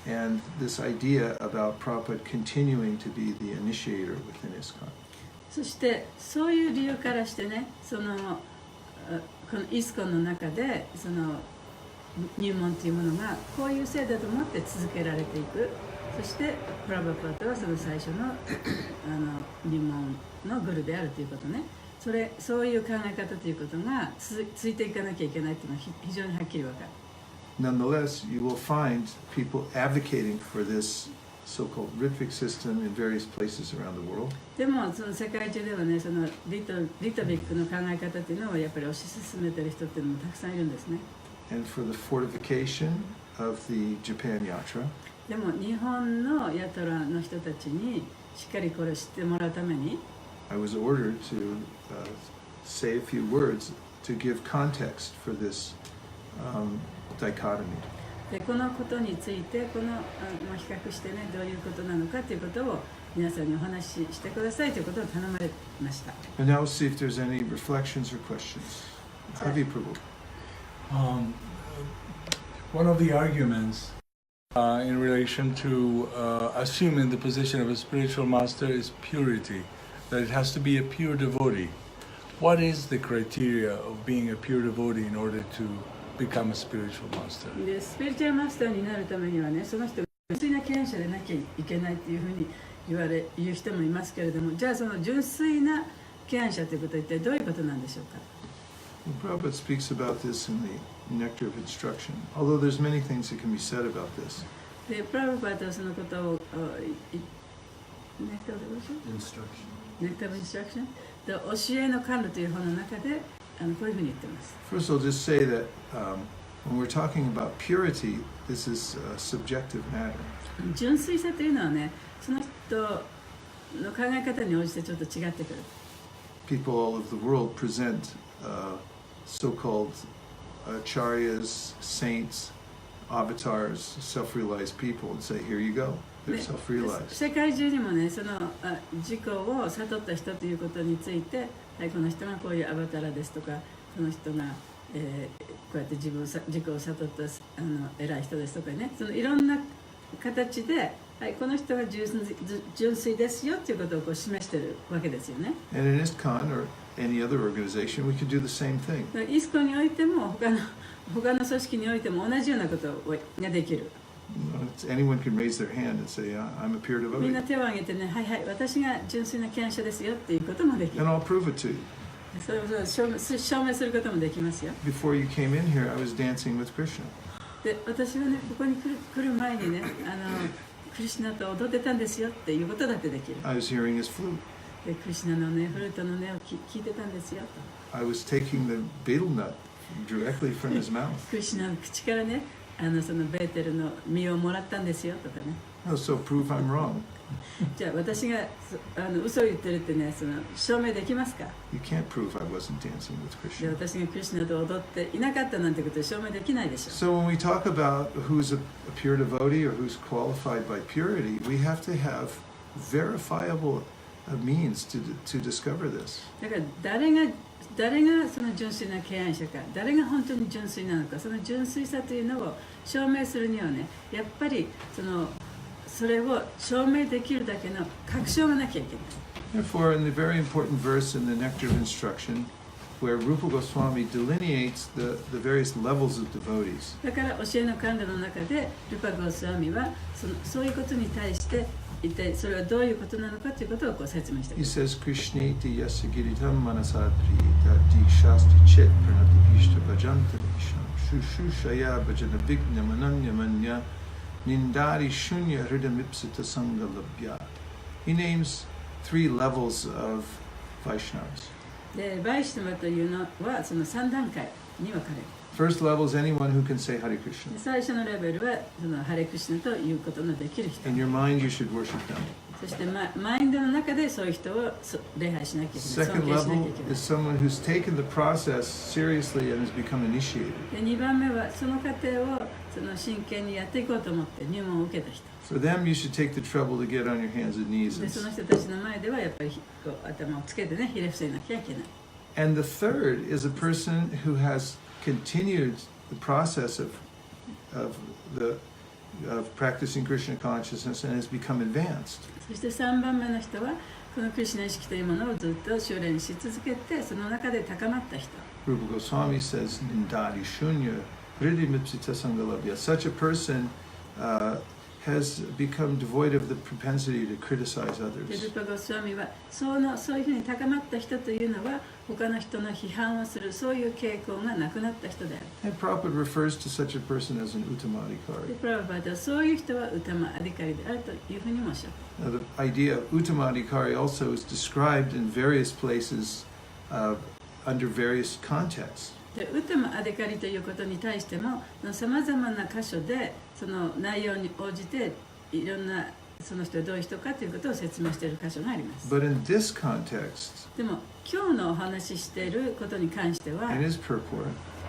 and this idea about Prabhupada continuing to be the initiator within ISKCON. そしてそういう理由からしてね、このイスコンの中でその入門というものがこういう制度と思って続けられていく。そしてプラバパートはその最初の入門のグルであるということね。そういう考え方ということがついていかなきゃいけないというのは非常にはっきりわかる。Nonetheless, you will find people advocating for this so-called Ritvik system in various places around the world. でもその世界中ではね、そのリトビックの考え方というのをやっぱり推し進めている人っていうのもたくさんいるんですね。And for the fortification of the Japan Yatra, でも日本のヤトラの人たちにしっかりこれを知ってもらうために、I was ordered to say a few words to give context for this dichotomy. でこのことについて比較してね、どういうことなのかということを皆さんにお話ししてくださいということを頼まれました。And now we'll see if there's any reflections or questions. Havi Prabhu. One of the arguments in relation to assuming the position of a spiritual master is purity, that it has to be a pure devotee. What is the criteria of being a pure devotee in order to become a spiritual master? でスピリチュアルマスターになるためにはね、その人が純粋な敬愛者でなきゃいけないというふうに言う人もいますけれども、じゃあその純粋な敬愛者ということは一体どういうことなんでしょうか。Prabhupada speaks about this in the Nectar of Instruction, although there's many things that can be said about this. でプラブパートはそのことをネクターオブインストラクションで教えの管理という本の中でこういうふうに言ってます。First, I'll just say that when we're talking about purity, this is a subjective matter. 純粋さというのはね、その人の考え方に応じてちょっと違ってくる。People all over the world present so-called acharyas, saints, avatars, self-realized people and say, here you go, they're self-realized. 世界中にもね、その自己を悟った人ということについて、この人がこういうアバタラですとか、この人が、こうやって自己を悟った偉い人ですとかね、そのいろんな形で、この人が純粋ですよということをこう示しているわけですよね。And in ISKCON or any other organization, we could do the same thing. イスコにおいても他の組織においても同じようなことができる。Anyone can raise their hand and say, I'm a pure みんな devotee. 手を挙げてね、はいはい、私が純粋な敬愛者ですよっていうこともできる。 And I'll prove it to you. それを証明することもできますよ。Before you came in here, I was dancing with Krishna. で、私はね、ここに来る前にね、クリシュナと踊ってたんですよっていうことだってできる。 I was hearing his flute. で、クリシュナのね、フルートの音を聞いてたんですよと。 I was taking the betel nut directly from his mouth. クリシュナの口からね、そのベーテルの実をもらったんですよとかね。So prove I'm wrong. じゃあ私が嘘を言ってるってね、その証明できますか。 You can't prove I wasn't dancing with で、 Krishna. 私がクリシュナと踊っていなかったなんてことを証明できないでしょう。 So when we talk about who's a pure devotee or who's qualified by purity, we have to have verifiable means to discover this. だから誰がその純粋な敬愛者か、誰が本当に純粋なのか、その純粋さというのを証明するにはね、やっぱりそれを証明できるだけの確証がなきゃいけない。 Therefore, in the very important verse in the Nectar of Instruction, where Rupa Goswami delineates the various levels of devotees. だから教えの管理の中でルパゴスワミはそういうことに対して一体それはどういうことなのかということをこう説明してい He ます。 says, Krishneti yasya giritam manasadri dati shasti chet pranati pishta bhajanta nisham shushushaya bhajana bhigna mananya manya nindari shunya hridamipsita sangalabhya. He names 3 levels of Vaishnavas. で、バイシュナマというのはその3段階に分かれる。 First level is anyone who can say Hare Krishna. で、最初のレベルはそのハレクシナということのできる人。 In your mind, you should worship them. そしてマインドの中でそういう人を礼拝しなきゃいけない。 Second 尊敬しなきゃい level けない。 is someone who's taken the process seriously and has become initiated. で、2番目はその過程を真剣にやっていこうと思って入門を受けた人。For them, you should take the trouble to get on your hands and knees. でその人たちの前ではやっぱりこう頭をつけてねひれ伏せなきゃいけない。And the third is a person who has continued the process of practicing Krishna consciousness and has become advanced. そして3番目の人はこのクリシュナ意識というものをずっと修練し続けてその中で高まった人。Rupa Goswami says, Nindadi Shunya, Vriddhi Mipsita Sangalabhya. Such a person has become devoid of the propensity to criticize で others. ルパゴスワミはそういうふうに高まった人というのは他の人の批判をするそういう傾向がなくなった人である。 And Prabhupada refers to such a person as an で Uttamadikari. プラバーダはそういう人はウタマアディカリであるというふうにもおっしゃった。 Now, the idea of Uttamadikari also is described in various places under various contexts. でウタマアディカリということに対してもさまざまな箇所でその内容に応じていろんなその人はどういう人かということを説明している箇所があります。 But in this context, でも今日のお話ししていることに関しては in his purport,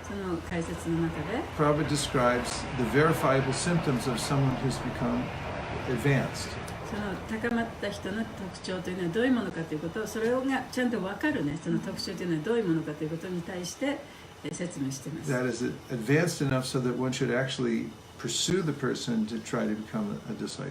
その解説の中で Prabhupada describes the verifiable symptoms of someone who's become advanced. その高まった人の特徴というのはどういうものかということをそれがちゃんと分かるねその特徴というのはどういうものかということに対して説明しています。 That is advanced enough so that one should actually pursue the person to try to become a disciple.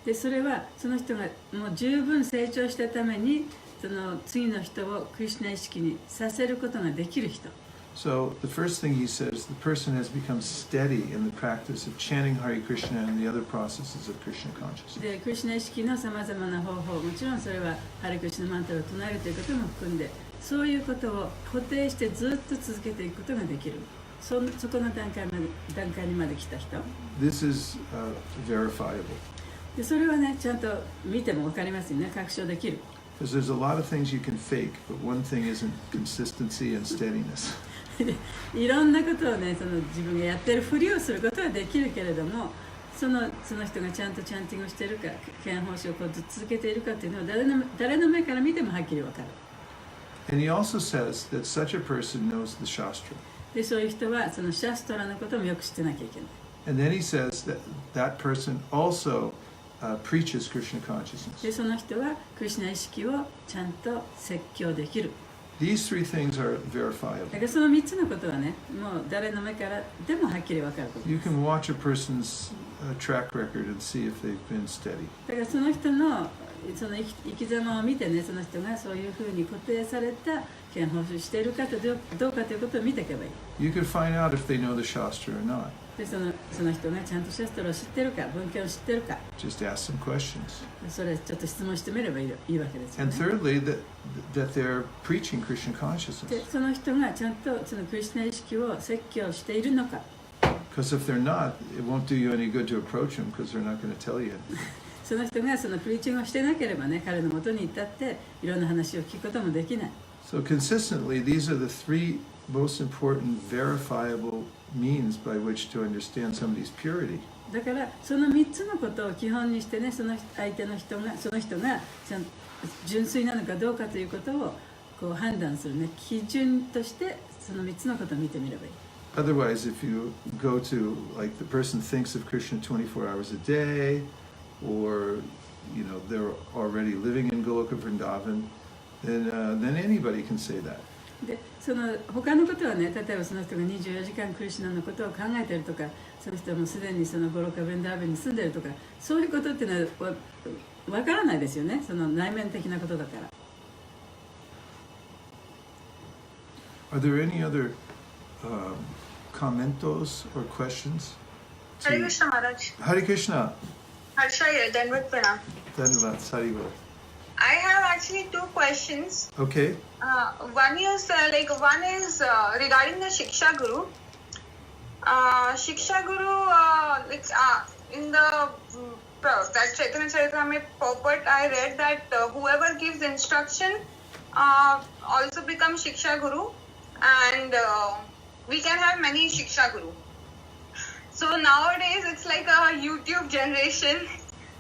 でそれはその人がもう十分成長したためにその次の人をクリシュナ意識にさせることができる人。 So the first thing he says, the person has become steady in the practice of chanting Hare Krishna and the other processes of Krishna consciousness. でクリシュナ意識のさまざまな方法もちろんそれはハレクリシュナマントラを唱えるということも含んでそういうことを固定してずっと続けていくことができる。そこの段階にまで来た人。 This is verifiable. でそれはねちゃんと見ても分かりますよね確証できる。 Because there's a lot of things you can fake, but one thing isn't consistency and steadiness. いろんなことをねその自分がやってるふりをすることはできるけれどもその人がちゃんとチャンティングをしているか憲法書をこう続けているかっていうのは誰の目から見てもはっきり分かる。 And he also says that such a person knows the Shastra. でそういう人はそのシャストラのこともよく知ってなきゃいけない。 And then he says that that person also preaches Krishna で consciousness. その人はクリシュナ意識をちゃんと説教できる。 These three things are だ verifiable. からその3つのことはねもう誰の目からでもはっきり分かることで You す。 can watch a person's track record and see if they've been steady. だからその人のその生き様を見てねその人がそういうふうに固定された憲法書をしているかとどうかということを見ていけばいい。 You can find out if they know the Shastra or not. でその人がちゃんとシャストラを知ってるか文献を知ってるか Just ask some questions. それちょっと質問してみればいいわけですよ And ね。 thirdly, that they're preaching Krishna で consciousness. その人がちゃんとそのクリシュナ意識を説教しているのか Because if they're not, it won't do you any good to approach them because they're not going to tell you anything. その人がそのプリーチングをしてなければね彼のもとに至っていろんな話を聞くこともできない。 So consistently, these are the three most important verifiable means by which to understand somebody's purity. だからその3つのことを基本にしてねその相手の人がその人がちゃんと純粋なのかどうかということをこう判断するね基準としてその3つのことを見てみればいい。 Otherwise, if you go to, like, the person thinks of Krishna 24 hours a day, or, they're already living in Goloka Vrindavan, then anybody can say that. でその他のことはね例えばその人が24時間クリシュナのことを考えているとかその人はもうすでにそのゴロカ・ブリンダーバンに住んでいるとかそういうことっていうのは分からないですよねその内面的なことだから。 Are there any other commentos or questions? Hare Krishna Maharaj. Hare Krishna. Harsha here, Danvat Pranam. Dhanavad, Sarivas. I have actually two questions. Okay. One is regarding the Shiksha Guru. Shiksha Guru, in the that Chaitanya Charitamrita purport, I read that whoever gives instruction also becomes Shiksha Guru, and we can have many Shiksha Guru. So nowadays it's like a YouTube generation.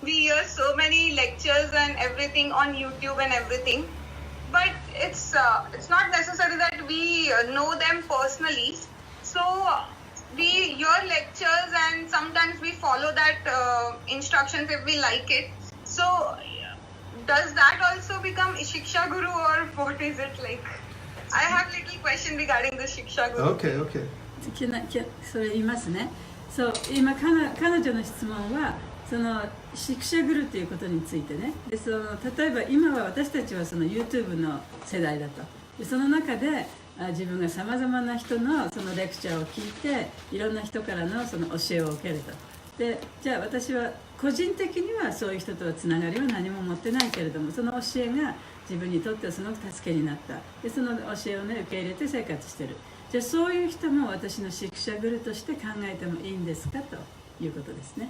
We hear so many lectures and everything on YouTube and everything, but it's not necessary that we know them personally. So we hear lectures and sometimes we follow that instructions if we like it. So does that also become Shiksha Guru, or what is it like? I have little question regarding the Shiksha Guru. Okay, okay. それ言いますね。そう、今彼女の質問はそのシクシャグルということについてね。で、その例えば今は私たちはその YouTube の世代だと。で、その中で自分がさまざまな人のそのレクチャーを聞いて、いろんな人からのその教えを受けると。で、じゃあ私は個人的にはそういう人とはつながりは何も持ってないけれども、その教えが自分にとってはすごく助けになった。で、その教えをね受け入れて生活してる。じゃあそういう人も私のシクシャグルとして考えてもいいんですかということですね。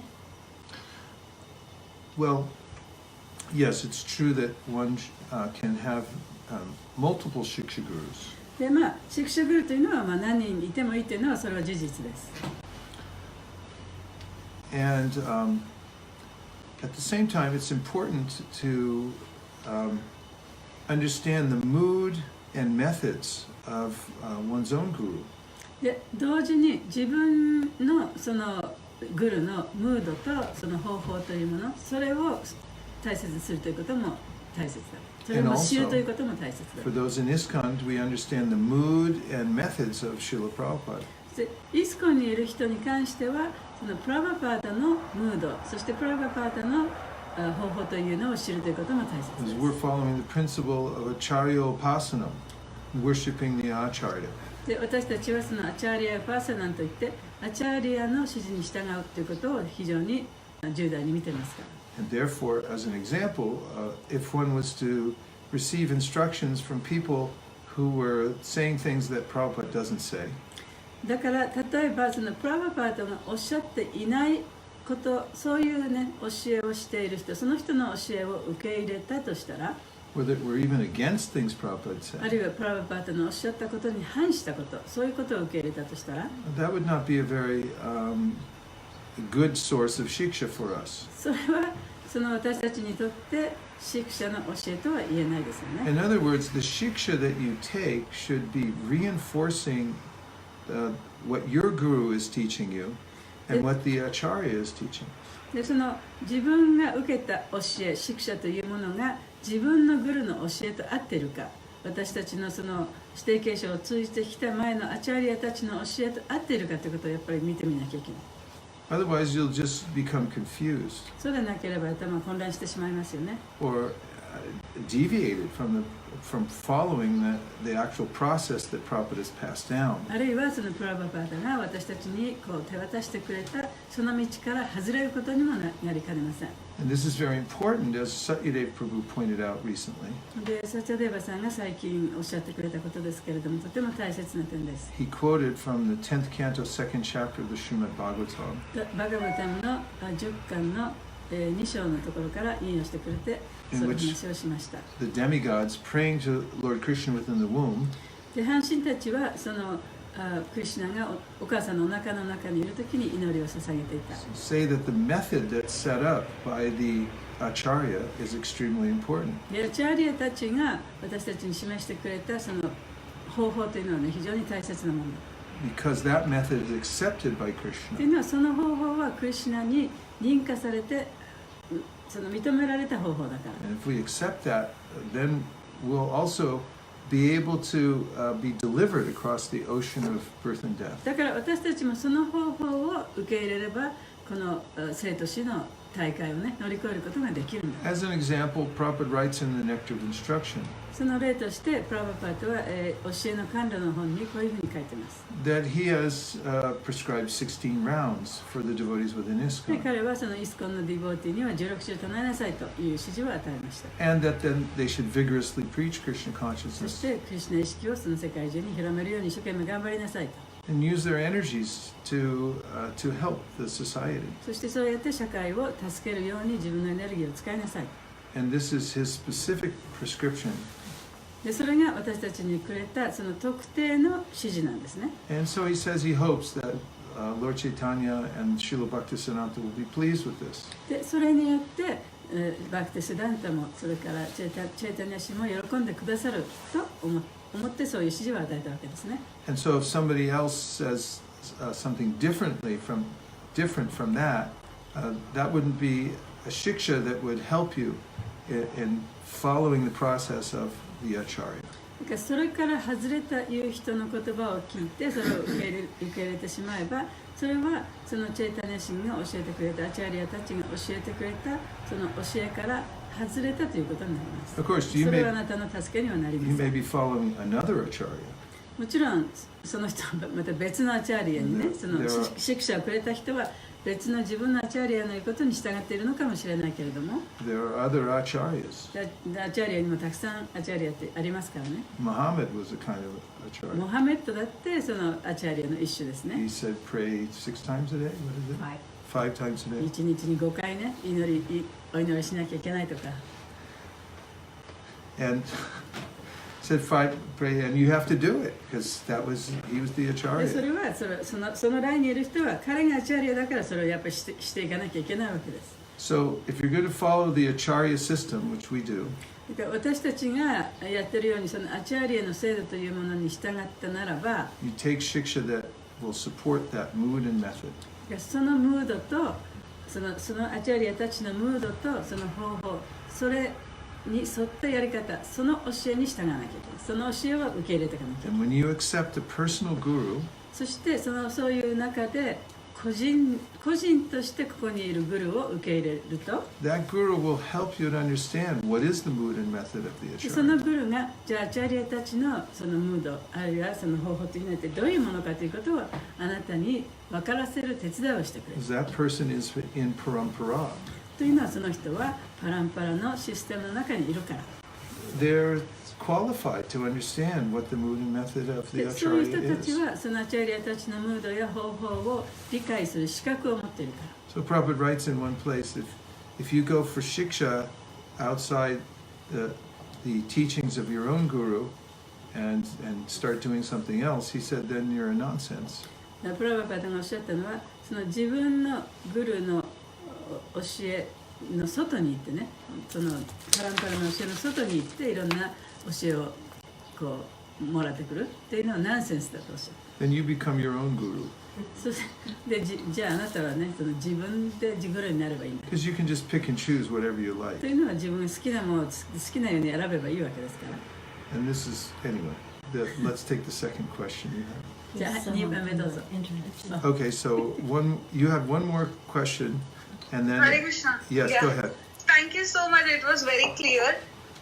Well, yes, it's true that one can have multiple shiksha gurus. で、まあシクシャグルというのは何人いてもいいというのはそれは事実です。And at the same time, it's important to understand the mood and methods of one's own guru. で、同時に自分のそのグルのムードとその方法というもの、それを大切にするということも大切だ。それも知るということも大切だ。For those in ISKCON, we understand the mood and methods of Srila Prabhupada. で、イスコンにいる人に関しては、そのプラバパータのムード、そしてプラバパータの方法というのを知るということも大切です。We're following the principle of Acharya Upasanam, worshiping the Acharya. で、私たちはそのアチャーリア・パーサナンといって、アチャーリアの指示に従うということを非常に重大に見ていますから。And therefore, as an example, if one was to receive instructions from people who were saying things that Prabhupada doesn't say, だから例えばそのプラバパータがおっしゃっていないこと、そういうね教えをしている人、その人の教えを受け入れたとしたら、or that were even against things Prabhupada あ said, るいはプラバパータのおっしゃったことに反したこと、そういうことを受け入れたとしたら、 that would not be a very good source of shiksha for us. それはその私たちにとってシクシャの教えとは言えないですよね。 In other words, the shiksha that you take should be reinforcing what your guru is teaching you and what the acharya is teaching. で、その自分が受けた教え、シクシャというものが自分のグルの教えと合っているか、私たちのその指定継承を通じてきた前のアチャーリアたちの教えと合っているかということをやっぱり見てみなきゃいけない。Otherwise, you'll just become confused そうでなければ頭混乱してしまいますよね。 or deviated from following the actual process that Prabhupada has passed down. あるいはそのプラバパータが私たちにこう手渡してくれたその道から外れることにもなりかねません。 And this is very important, as Satyadev Prabhu pointed out recently. で、サチャデーバさんが最近おっしゃってくれたことですけれども、とても大切な点です。 He quoted from the 10th canto, 2nd chapter of the Srimad Bhagavatam, バガバタムの10巻の2章のところから引用してくれて、そういう話をしました。 the demigods praying to Lord Krishna within the womb で、半身たちはそのクリシュナがお母さんのお腹の中にいるときに祈りを捧げていた。 say that the method that's set up by the acharya is extremely important. で、アチャーリアたちが私たちに示してくれたその方法というのはね、非常に大切なものだ。Because that method is accepted by という Krishna. のはその方法はクリシュナに認可されてその認められた方法だから。 And if we accept that, then we'll also be able to be delivered across the ocean of birth and death. だから私たちもその方法を受け入れればこの生と死の大会をね乗り越えることができるんだ。 As an example, Prabhupada writes in the Nectar of Instruction その例としてプラバパートは、教えの関連の本にこういうふうに書いてます。 that he has prescribed 16 rounds for the devotees within で、 ISKCON. 彼はそのイスコンのディボーティーには16週唱えなさいという指示を与えました。 And that then they should vigorously preach Krishna そし consciousness てクリシュナ意識をその世界中に広めるように一生懸命頑張りなさいと。 and use their energies to help the society. そしてそうやって社会を助けるように自分のエネルギーを使いなさい。 And this is his specific prescription. で、それが私たちにくれたその特定の指示なんですね。 And so he says he hopes that Lord Chaitanya and Srila Bhaktisiddhanta will be pleased with this. で、それによって、バクティシダンタもそれからチェイタニャ氏も喜んでくださると思ってそういう指示を与えたわけですね。 And so if somebody else says something differently from different from that, that wouldn't be a shiksha that would help you in following the process of the acharya. だからそれから外れた言う人の言葉を聞いてそれを受け入れてしまえば、それはそのチェイタニャ神が教えてくれた、アチャリアたちが教えてくれたその教えから外れたということになります。 Of course, それはあなたの助けにはなり you ませ may ん。 be following another acharya. もちろんその人はまた別のアチャリアにね、そのではシクシャをくれた人は別の自分のアチャリアの言うことに従っているのかもしれないけれども、 There are other acharyas. アチャリアにもたくさんアチャリアってありますからね。 Muhammad was a kind of モ acharya. ハメッドだってそのアチャリアの一種ですね。 He said pray 6 times a day. What is it? 5 5 times a day. 一日に5回ね、お祈りしなきゃいけないとか。 And said 5 pray, and you have to do it because he was the でそ acharya. れはそのラインにいる人は彼がアチャリアだからそれをやっぱりしていかなきゃいけないわけです。 So if you're going to follow the acharya system, which we do, だから私たちがやってるようにそのアチャリアの制度というものに従ったならば、 you take shiksha that will support that mood and method. そのムードとそのアチャリアたちのムードとその方法、それに沿ったやり方、その教えに従わなきゃいけない。その教えは受け入れていかなきゃいけない。 And when you accept a personal guru, そしてそういう中で個人としてここにいるグルを受け入れると、 that guru will help you to understand what is the mood and method of the その acharya. グルがじゃあアチャリアたちのそのムードあるいはその方法というのはどういうものかということをあなたに分からせる手伝いをしてくれる。 Because that person is in parampara. というのはその人はパランパラのシステムの中にいるから。 They're qualified to understand what the mood and method of the でそういう人 acharya たち is. はそのアチャリアたちのムードや方法を理解する資格を持っているから。 So Prabhupada writes in one place, if you go for shiksha outside the teachings of your own guru and start doing something else, he said, then you're a nonsense. プラバパダがおっしゃったのはその自分のグルの教えの外に行ってね、そのパランパラの教えの外に行っていろんな教えをこうもらってくるっていうのはナンセンスだとおっしゃった。 Then you become your own guru. そしてじゃああなたはねその自分で自グルになればいいんだ Because you can just pick and choose whatever you と like. いうのは自分が好きなものを好きなように選べばいいわけですから。 And this is, anyway, let's take the second question you have. じゃあ Yes, 2番目どうぞ。 internet. Okay, so you have one more question, and then Hare Krishna. yes, Yeah. go ahead. Thank you so much. It was very clear.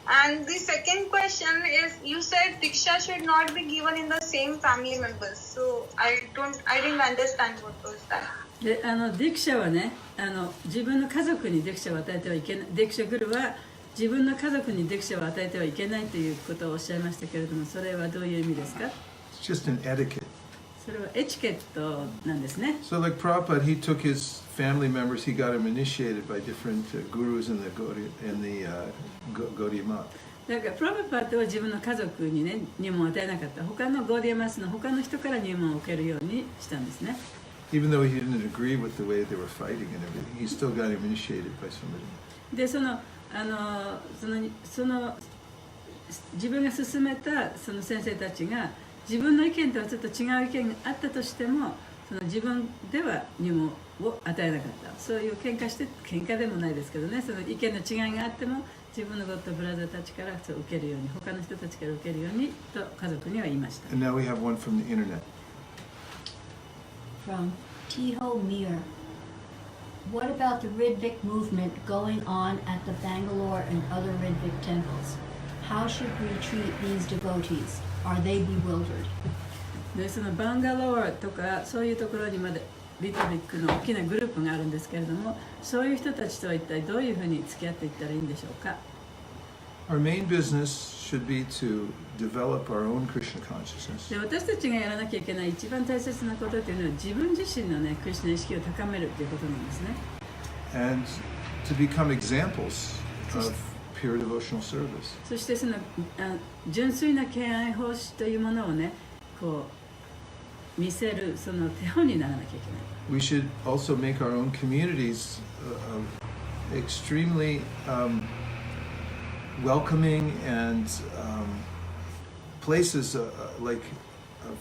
And the second question is, you said Diksha should not be given in the same family members. So I didn't understand what was that. でディクシャはね自分の家族にディクシャを与えてはいけない、ディクシャグルは自分の家族にディクシャを与えてはいけないということをおっしゃいましたけれども、それはどういう意味ですか？ It's just an etiquette. それはエチケットなんですね。 So like Prabhupada, he took his family members, he got them initiated by different gurus in the Gaudiya Math. だからプラバパートは自分の家族にね入門を与えなかった。他のゴーディアマスの他の人から入門を受けるようにしたんですね。 Even though he didn't agree with the way they were fighting and everything, he still got him initiated by somebody. でその自分が進めたその先生たちが自分の意見とはちょっと違う意見があったとしても、その自分では入門を与えなかった。そういう喧嘩でもないですけどね、その意見の違いがあっても自分のゴッドブラザーたちからそう受けるように、他の人たちから受けるようにと家族には言いました。 And now we have one from the internet. From Tiho Mir. What about the Ridvik movement going on at the Bangalore and other Ridvik temples? How should we treat these devotees? Are they bewildered? でそのバンガローとかそういうところにまでリトビックの大きなグループがあるんですけれども、そういう人たちとは一体どういうふうに付き合っていったらいいんでしょうか。 Our main business should be to develop our own Krishna consciousness. で私たちがやらなきゃいけない一番大切なことというのは自分自身のねクリシュナ意識を高めるということなんですね。 And to become examples of pure devotional service. そしてその純粋な敬愛奉仕というものをねこう見せるその手本にならなきゃいけない。 We should also make our own communities extremely welcoming and places like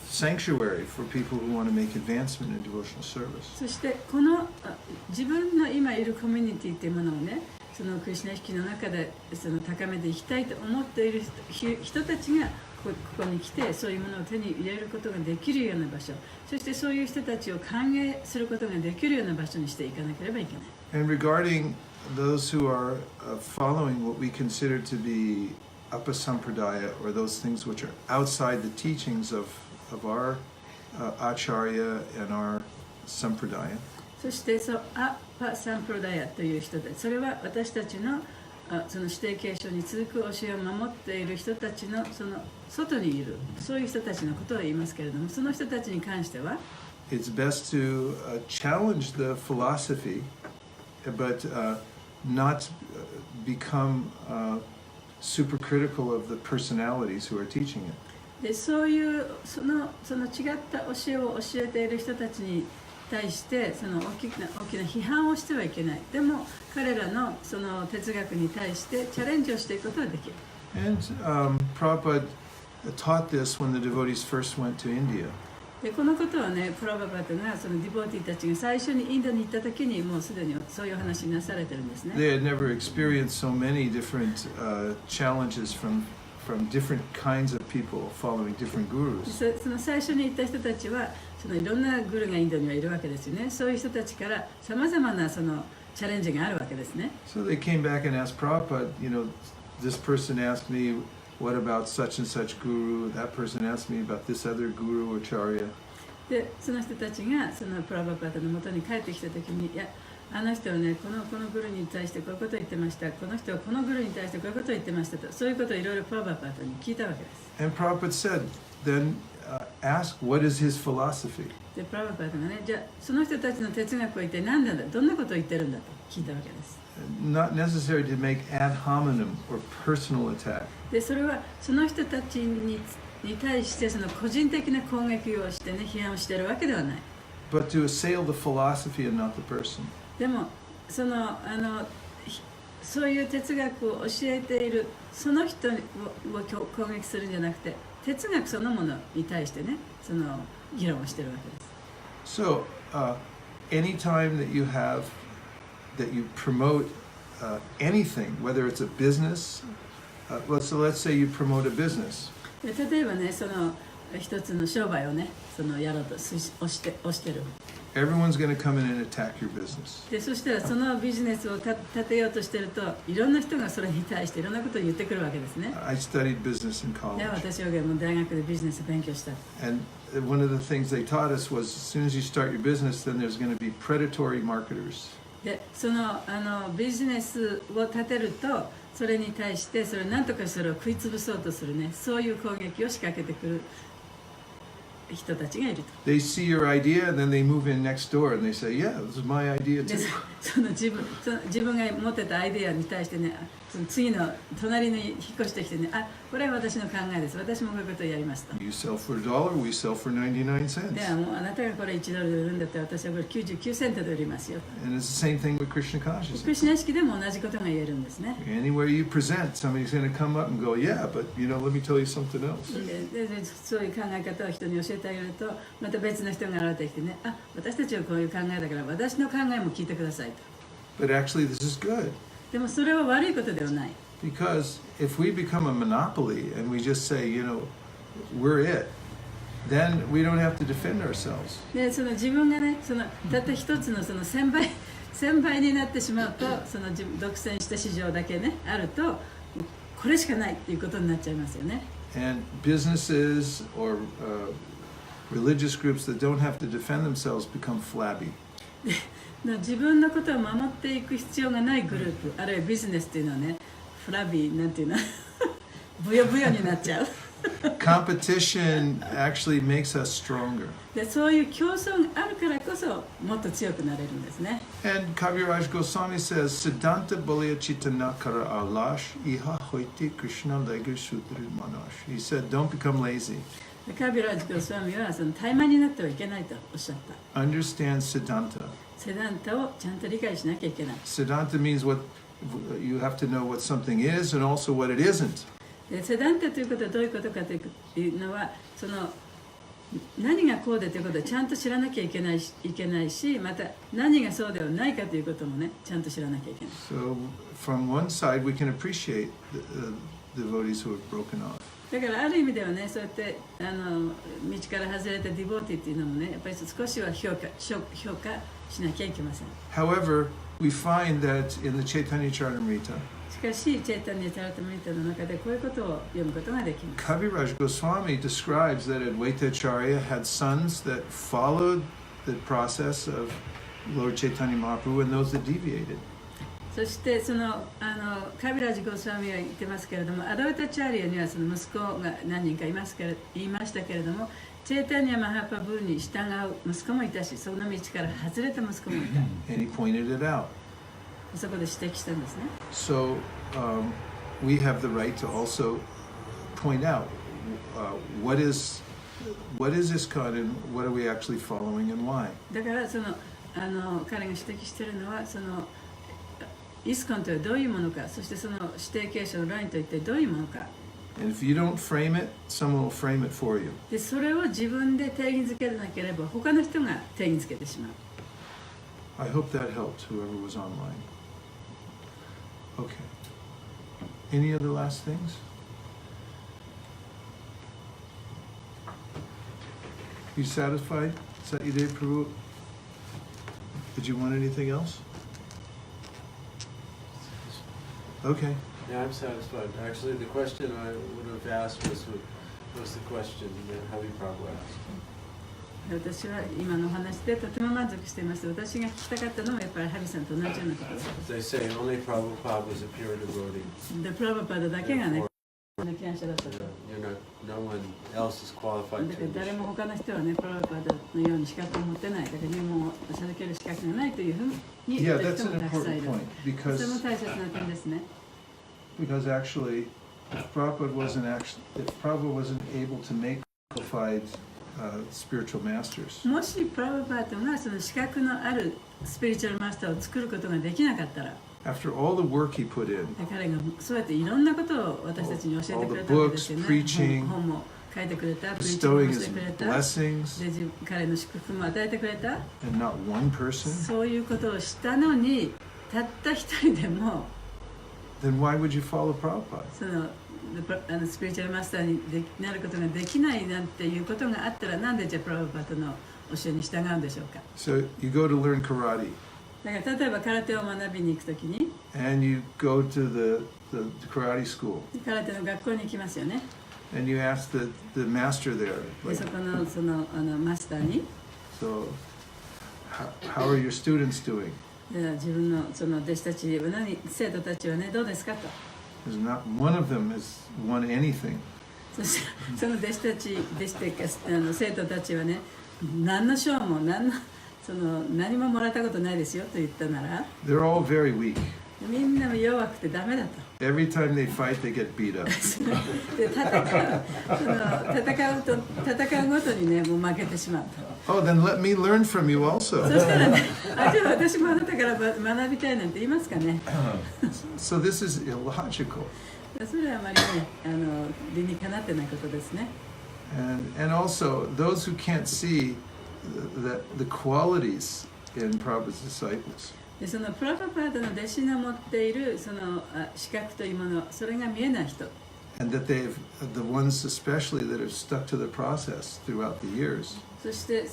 sanctuary for people who want to make advancement in devotional service. そしてこの自分の今いるコミュニティっていうものをね、そのクリシュナ意識の中でその高めていきたいと思っている人たちがここに来て、そういうものを手に入れることができるような場所、そしてそういう人たちを歓迎することができるような場所にしていかなければいけない。And regarding those who are following what we consider to be Upasampradaya, or those things which are outside the teachings of our Acharya and our Sampradaya. そしてアパサンプロダヤという人たち、それは私たちのその指定継承に続く教えを守っている人たちのその外にいる、そういう人たちのことを言いますけれども、その人たちに関しては It's best to challenge the philosophy, but not become super critical of the personalities who are teaching it. でそういうその違った教えを教えている人たちに対してその大きな批判をしてはいけない。でも彼らのその哲学に対してチャレンジをしていくことができる。And Prabhupada taught this when the devotees first went to India. でこのことはね、プラバパタがそのディボーティーたちが最初にインドに行った時にもうすでにそういう話になされてるんですね。They had never experienced so many different challenges from different kinds of people following different gurus. その最初に行った人たちはそのいろんなグルがインドにはいるわけですよね。そういう人たちからさまざまなそのチャレンジがあるわけですね。So they came back and asked Prabhupada, this person asked me, what about such and such guru? That person asked me about this other guru or charya. でその人たちがそのプラバパタの元に帰ってきた時に、いやあの人はねこのグルに対してこういうことを言ってました、この人はこのグルに対してこういうことを言ってましたと、そういうことをいろいろプラバパタに聞いたわけです。And Prabhupada said, then ask what is his philosophy. でプラバパタがね、じゃあその人たちの哲学は一体何なんだ、どんなことを言ってるんだと聞いたわけです。Not necessary to make ad hominem or personal attack. でそれはその人たちに対してその個人的な攻撃をしてね、批判をしているわけではない。But to assail the philosophy and not the person. でもそういう哲学を教えているその人を攻撃するんじゃなくて、哲学そのものに対してね、その議論をしているわけです。So, anytime that you promote anything, whether it's a business, let's say you promote a business. で例えばね、その一つの商売をね、そのやろうと押してる。Everyone's going to come in and attack your business. でそしたらそのビジネスを立てようとしてると、いろんな人がそれに対していろんなことを言ってくるわけですね。I studied business in で college. 私はもう大学でビジネスを勉強した。And one of the things they taught us was as soon as you start your business, then there's going to be predatory marketers. でそのビジネスを立てると、それに対してそれを何とかそれを食い潰そうとするね、そういう攻撃を仕掛けてくる人たちがいると。They see your idea and then they move in next door and they say, yeah, this is my idea で too. その自分が持ってたアイデアに対してね、その次の隣に引っ越してきてね、あ、これは私の考えです、私もこういうことをやりますと。 You sell for $1, we sell for 99 cents. ではもうあなたがこれ1ドルで売るんだったら、私はこれ99セントで売りますよ。 And it's the same thing with Krishna クリ consciousness. シュナ意識でも同じことが言えるんですね。 Anywhere you present, somebody's going to come up and go, yeah, but let me tell you something else. でそういう考え方を人に教えてあげると、また別の人が現れてきてね、あ、私たちはこういう考えだから私の考えも聞いてくださいと。 But actually, this is good. でもそれは悪いことではない。 Because if we become a monopoly and we just say, we're it, then we don't have to defend ourselves. でその自分がね、たった一つのその1000倍になってしまうと、その独占した市場だけねあると、これしかないっていうことになっちゃいますよね。 And businesses or religious groups that don't have to defend themselves become flabby. 自分のことを守っていく必要がないグループ、あるいはビジネスっていうのはね、フラビーなんていうのブヨブヨになっちゃう。Competition actually makes us stronger. でそういう競争があるからこそもっと強くなれるんですね。 And Kaviraj Goswami says, Siddhanta Balya Chitana Kara Alash Iha Hoiti Krishna Legir Sudri Manash. He said, don't become lazy. カビラジコスワミはその怠慢になってはいけないとおっしゃった。 Understand Siddhanta. セダンタをちゃんと理解しなきゃいけない。 Siddhanta means what you have to know what something is and also what it isn't. でセダンタということはどういうことかというのは、その何がこうでということをちゃんと知らなきゃいけないし、また何がそうではないかということもね、ちゃんと知らなきゃいけない。So from one side, we can appreciate the devotees who have broken off. だからある意味ではね、そうやって道から外れたディボーティーっていうのもね、やっぱり少しは評価しなきゃいけません。However, we find that in the Chaitanya Charitamrita, しかし、チェイタニヤ・チャラタムリタの中でこういうことを読むことができます。Kaviraj Goswami describes that Advaitacharya had sons that followed the process of Lord Chaitanya Mahaprabhu and those that deviated. そしてカビラジ・ゴスワミは言ってますけれども、アドワタチャーリアにはその息子が何人か言いましたけれども、チェイタニヤ・マハパブに従う息子もいたし、その道から外れた息子もいた。And he pointed it out. そこで指摘したんですね。So we have the right to also point out what is ISKCON and what are we actually following and why. だから彼が指摘しているのはイスコンとはどういうものか、そしてその指定継承のラインと一体どういうものか。And if you don't frame it, someone will frame it for you. でそれを自分で定義づけなければ他の人が定義づけてしまう。I hope that helped whoever was online. Okay. Any other last things? You satisfied? Satydev Prabhu? Did you want anything else? Okay. Yeah, I'm satisfied. Actually, the question I would have asked was the question that Hari Prabhu asked. 私は今のお話でとても満足しています。私が聞きたかったのはやっぱりハビさんと同じようなことです。They say only Prabhupada was a pure devotee. で、プラブパダだけがね、気案者だったと。No one else is qualified だから to. 誰も他の人はね、プラブパダのように資格を持ってない。だから入門を授ける資格がないというふうに言ってる人もたくさんいる。とても大切な点ですね。Because actually, if Prabhupada wasn't able to make qualified spiritual masters, もしプラブパダがその資格のあるスピリチュアルマスターを作ることができなかったら、after all the work he put in, 彼がそうやっていろんなことを私たちに教えてくれたわけですよね。 all the books, preaching, 本も書いてくれた、プリーチング bestowing もし his てくれた、 blessings, で彼の祝福も与えてくれた、 and not one person, そういうことをしたのに、たった一人でも then why would you follow Prabhupada? そのスピリチュアルマスターになることができないなんていうことがあったら、なんでじゃあプラブパダの教えに従うんでしょうか。 So you go to learn karate, だから例えば空手を学びに行くときに、 and you go to the karate school, 空手の学校に行きますよね。 and you ask the master there, で like, そこのマスターに、 so how are your students doing? 自分のその弟子たちは生徒たちはねどうですかと。 There's not one of them has won anything. そしてその弟子たち生徒たちはね、何の賞も何ももらったことないですよと言ったなら、 They're all very weak. みんな弱くてダメだと。 Every time they fight, they get beat up. で戦うごとにねもう負けてしまうと。 Oh, then let me learn from you also. そしたらね、じゃあ私もあなたから学びたいなんて言いますかね。So this is illogical. それはあまりね理にかなってないことですね。And also, those who can't see the qualities in Prabhupada's disciples. でそのプラブパダの弟子の持っているその資格というもの、それが見えない人。 And that they've, the ones especially that have stuck to the process throughout the years. そして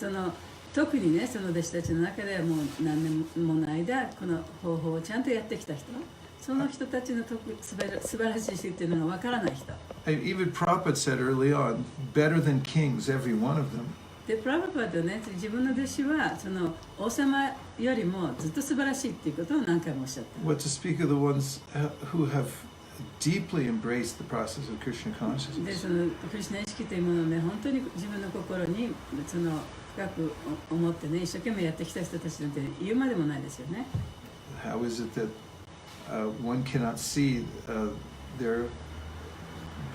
特にね、その弟子たちの中ではもう何年もの間この方法をちゃんとやってきた人、その人たちの素晴らしいっていうのがわからない人。 Even Prabhupada said early on, better than kings, every one of them. でプラブパダね、自分の弟子はその王様よりもずっと素晴らしいっていうことを何回もおっしゃった。 What to speak of the ones who have deeply embraced the process of Krishna で consciousness. そのクリシュナ意識というものをね、本当に自分の心に深く思ってね、一生懸命やってきた人たちなんて言うまでもないですよね。 How is it that one cannot see their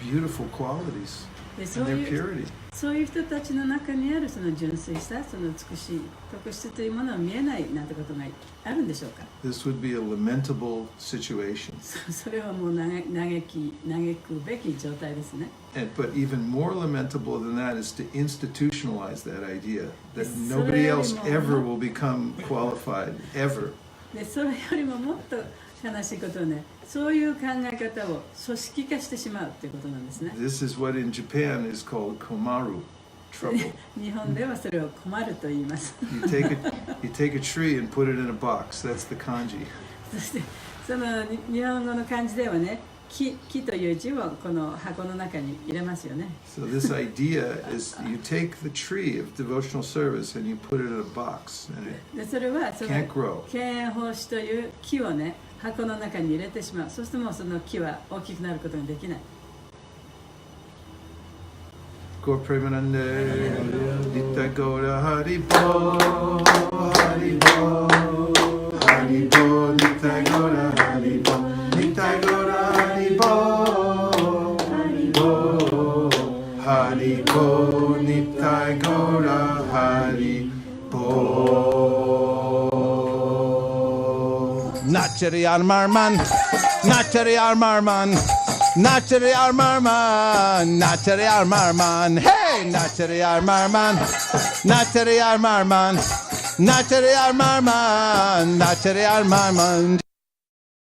beautiful qualities で and their purity. そういう人たちの中にあるその純粋さ、その美しい特質というものは見えないなんてことがあるんでしょうか。 This would be a lamentable situation. それはもう嘆くべき状態ですね。 But even more lamentable than that is to institutionalize that idea that Yes, nobody else so ever will become qualified, ever. でそれよりももっと悲しいことはね、そういう考え方を組織化してしまうということなんですね。 This is what in Japan is called komaru, trouble. 日本ではそれを困ると言います。 You take a tree and put it in a box. That's the kanji. そしてその日本語の漢字ではね、木という字をこの箱の中に入れますよね。 So this idea is you take the tree of devotional service and you put it in a box and it でそれはその can't grow. 敬遠奉仕という木をね、箱の中に入れてしまう。そうするともうその木は大きくなることができない。 Gaur Premanande, Nitya Gaura Haribo, Haribo, Haribo, Nitya Gaura Haribo, Nitya Gaura Haribo, Haribo, Haribo, Nitya Gaura Haribo. Nachari Armarman, Nachari Armarman, Nachari Armarman, Nachari Armarman, hey, Nachari Armarman, Nachari Armarman, Nachari Armarman, Nachari Armarman.